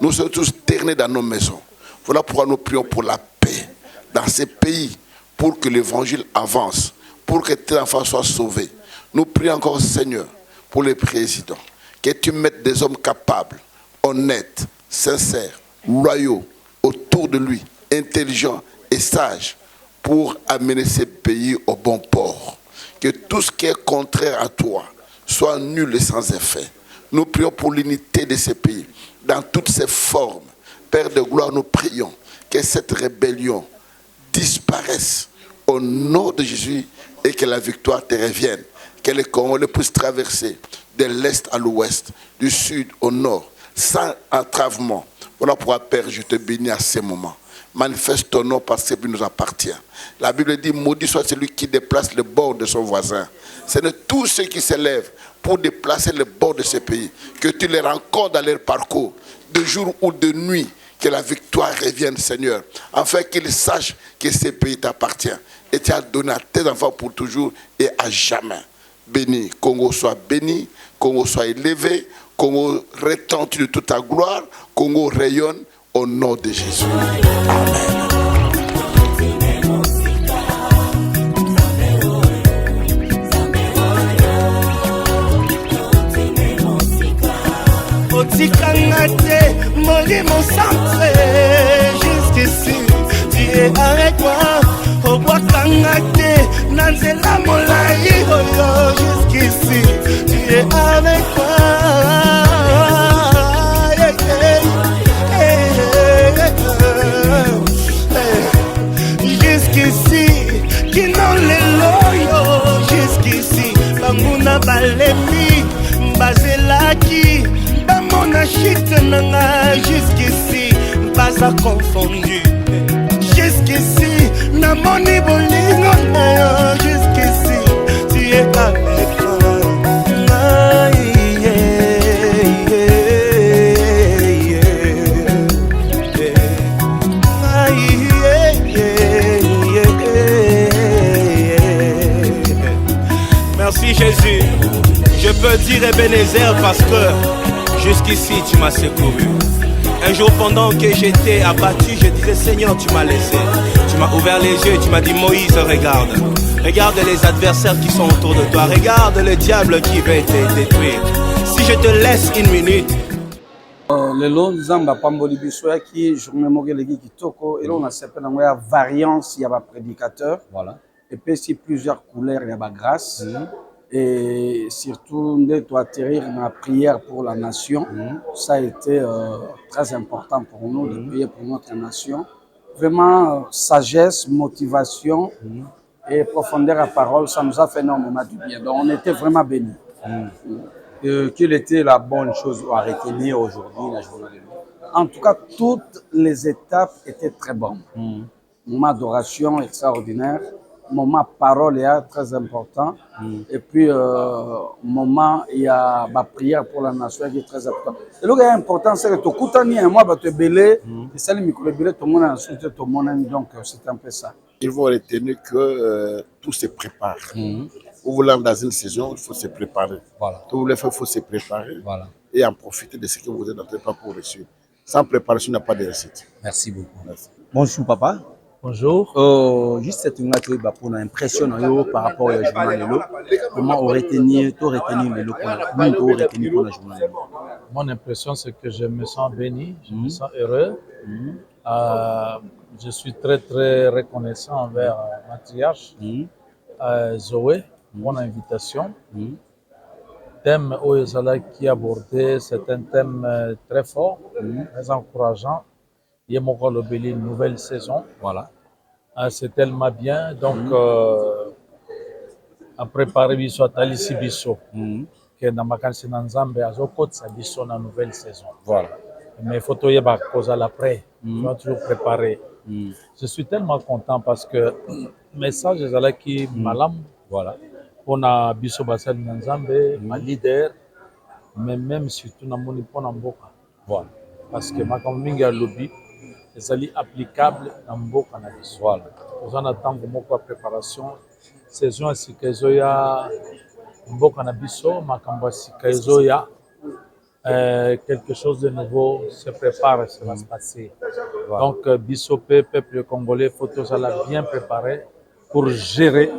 Nous sommes tous ternés dans nos maisons. Voilà pourquoi nous prions pour la paix dans ces pays, pour que l'évangile avance, pour que tes enfants soient sauvés. Nous prions encore, Seigneur, pour les présidents, que tu mettes des hommes capables, honnêtes, sincères, loyaux, autour de lui, intelligents et sages, pour amener ces pays au bon port. Que tout ce qui est contraire à toi soit nul et sans effet. Nous prions pour l'unité de ces pays, dans toutes ses formes. Père de gloire, nous prions que cette rébellion disparaisse au nom de Jésus et que la victoire te revienne. Que les Congolais puissent traverser de l'est à l'ouest, du sud au nord, sans entravement, Voilà pourquoi, Père, je te bénis à ce moment. Manifeste ton nom parce que ce qui nous appartient. La Bible dit, maudit soit celui qui déplace le bord de son voisin. C'est de tous ceux qui s'élèvent pour déplacer le bord de ce pays. Que tu les rencontres dans leur parcours, de jour ou de nuit, que la victoire revienne, Seigneur, afin qu'ils sachent que ce pays t'appartient. Et tu as donné à tes enfants pour toujours et à jamais. Béni, Congo soit béni, Congo soit élevé, Congo retentit de toute ta gloire, Congo rayonne au nom de Jésus. Amen. Otikangate, mon centre, jusqu'ici, tu es avec moi. Oboakangate, Nanzela Molaï, jusqu'ici, tu es avec moi. Jusqu'ici, qui n'ont les loyaux, jusqu'ici, Bamuna Balemi, Bazelaki. Mon achite nanga jusqu'ici, pas à confondu. Jusqu'ici, na moni bolingo na jusqu'ici, tu es avec moi. Merci Jésus, je peux dire Ebenezer parce que jusqu'ici tu m'as secouru. Un jour pendant que j'étais abattu, je disais Seigneur tu m'as laissé. Tu m'as ouvert les yeux et tu m'as dit Moïse regarde. Regarde les adversaires qui sont autour de toi. Regarde le diable qui veut te détruire. Si je te laisse une minute. Lelo nzamba pamboli biso qui journée mogeleki kitoko et là on a cette variance il y a ba prédicateur voilà et puis si plusieurs couleurs il y a ba grâce et surtout de toi atterrir dans la prière pour la nation. Ça a été très important pour nous de prier pour notre nation. Vraiment sagesse, motivation et profondeur à parole, ça nous a fait énormément du bien. Donc on était vraiment bénis. Quelle était la bonne chose à retenir aujourd'hui la journée de l'eau? En tout cas, toutes les étapes étaient très bonnes. Moment d'adoration extraordinaire. Moment parole est très important et puis moment il y a la prière pour la nation qui est très important. Et le qui est important c'est que tout coutani moi va te belé et ça le micro belé tout le monde a insulté tout le monde donc c'est un peu ça. Il faut retenir que tout se prépare. Vous voulez dans une saison, il faut se préparer. Voilà. Tout le fait, il faut se préparer et en profiter de ce que vous êtes en train de faire pour réussir. Sans préparation, il n'y a pas de réussite. Merci beaucoup. Merci. Bonjour papa. Bonjour. Juste cette pour l'impression par rapport au journal. Comment retenir le journal? Mon impression, c'est que je me sens béni, je me sens heureux. Je suis très très reconnaissant envers Matriarche Zoé, mon invitation. Thème Oyezala qui a abordé, c'est un thème très fort, très encourageant. Il y a une nouvelle saison. Voilà. C'est tellement bien. Donc, à préparer biso à Talisi biso. Que dans ma canne Nzambe à Zokot sa biso na nouvelle saison. Voilà. Mais il faut tout y avoir cause à l'après. Il faut toujours préparer. Je suis tellement content parce que message est là qui malam. Voilà. On a biso basal Nzambe, ma leader, mais même surtout na moni pona mboka. Voilà. Parce que ma communauté a lobby. C'est applicable dans beaucoup de choses. Voilà. Nous attendons beaucoup de préparation. Saison si kezoya beaucoup de biso, makamba si kezoya quelque chose de nouveau se prépare, ça va se passer. Voilà. Donc biso peuple congolais, faut tous bien préparer pour gérer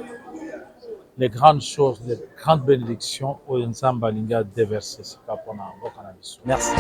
les grandes choses, les grandes bénédictions au Nzamba Linga déverser. Merci.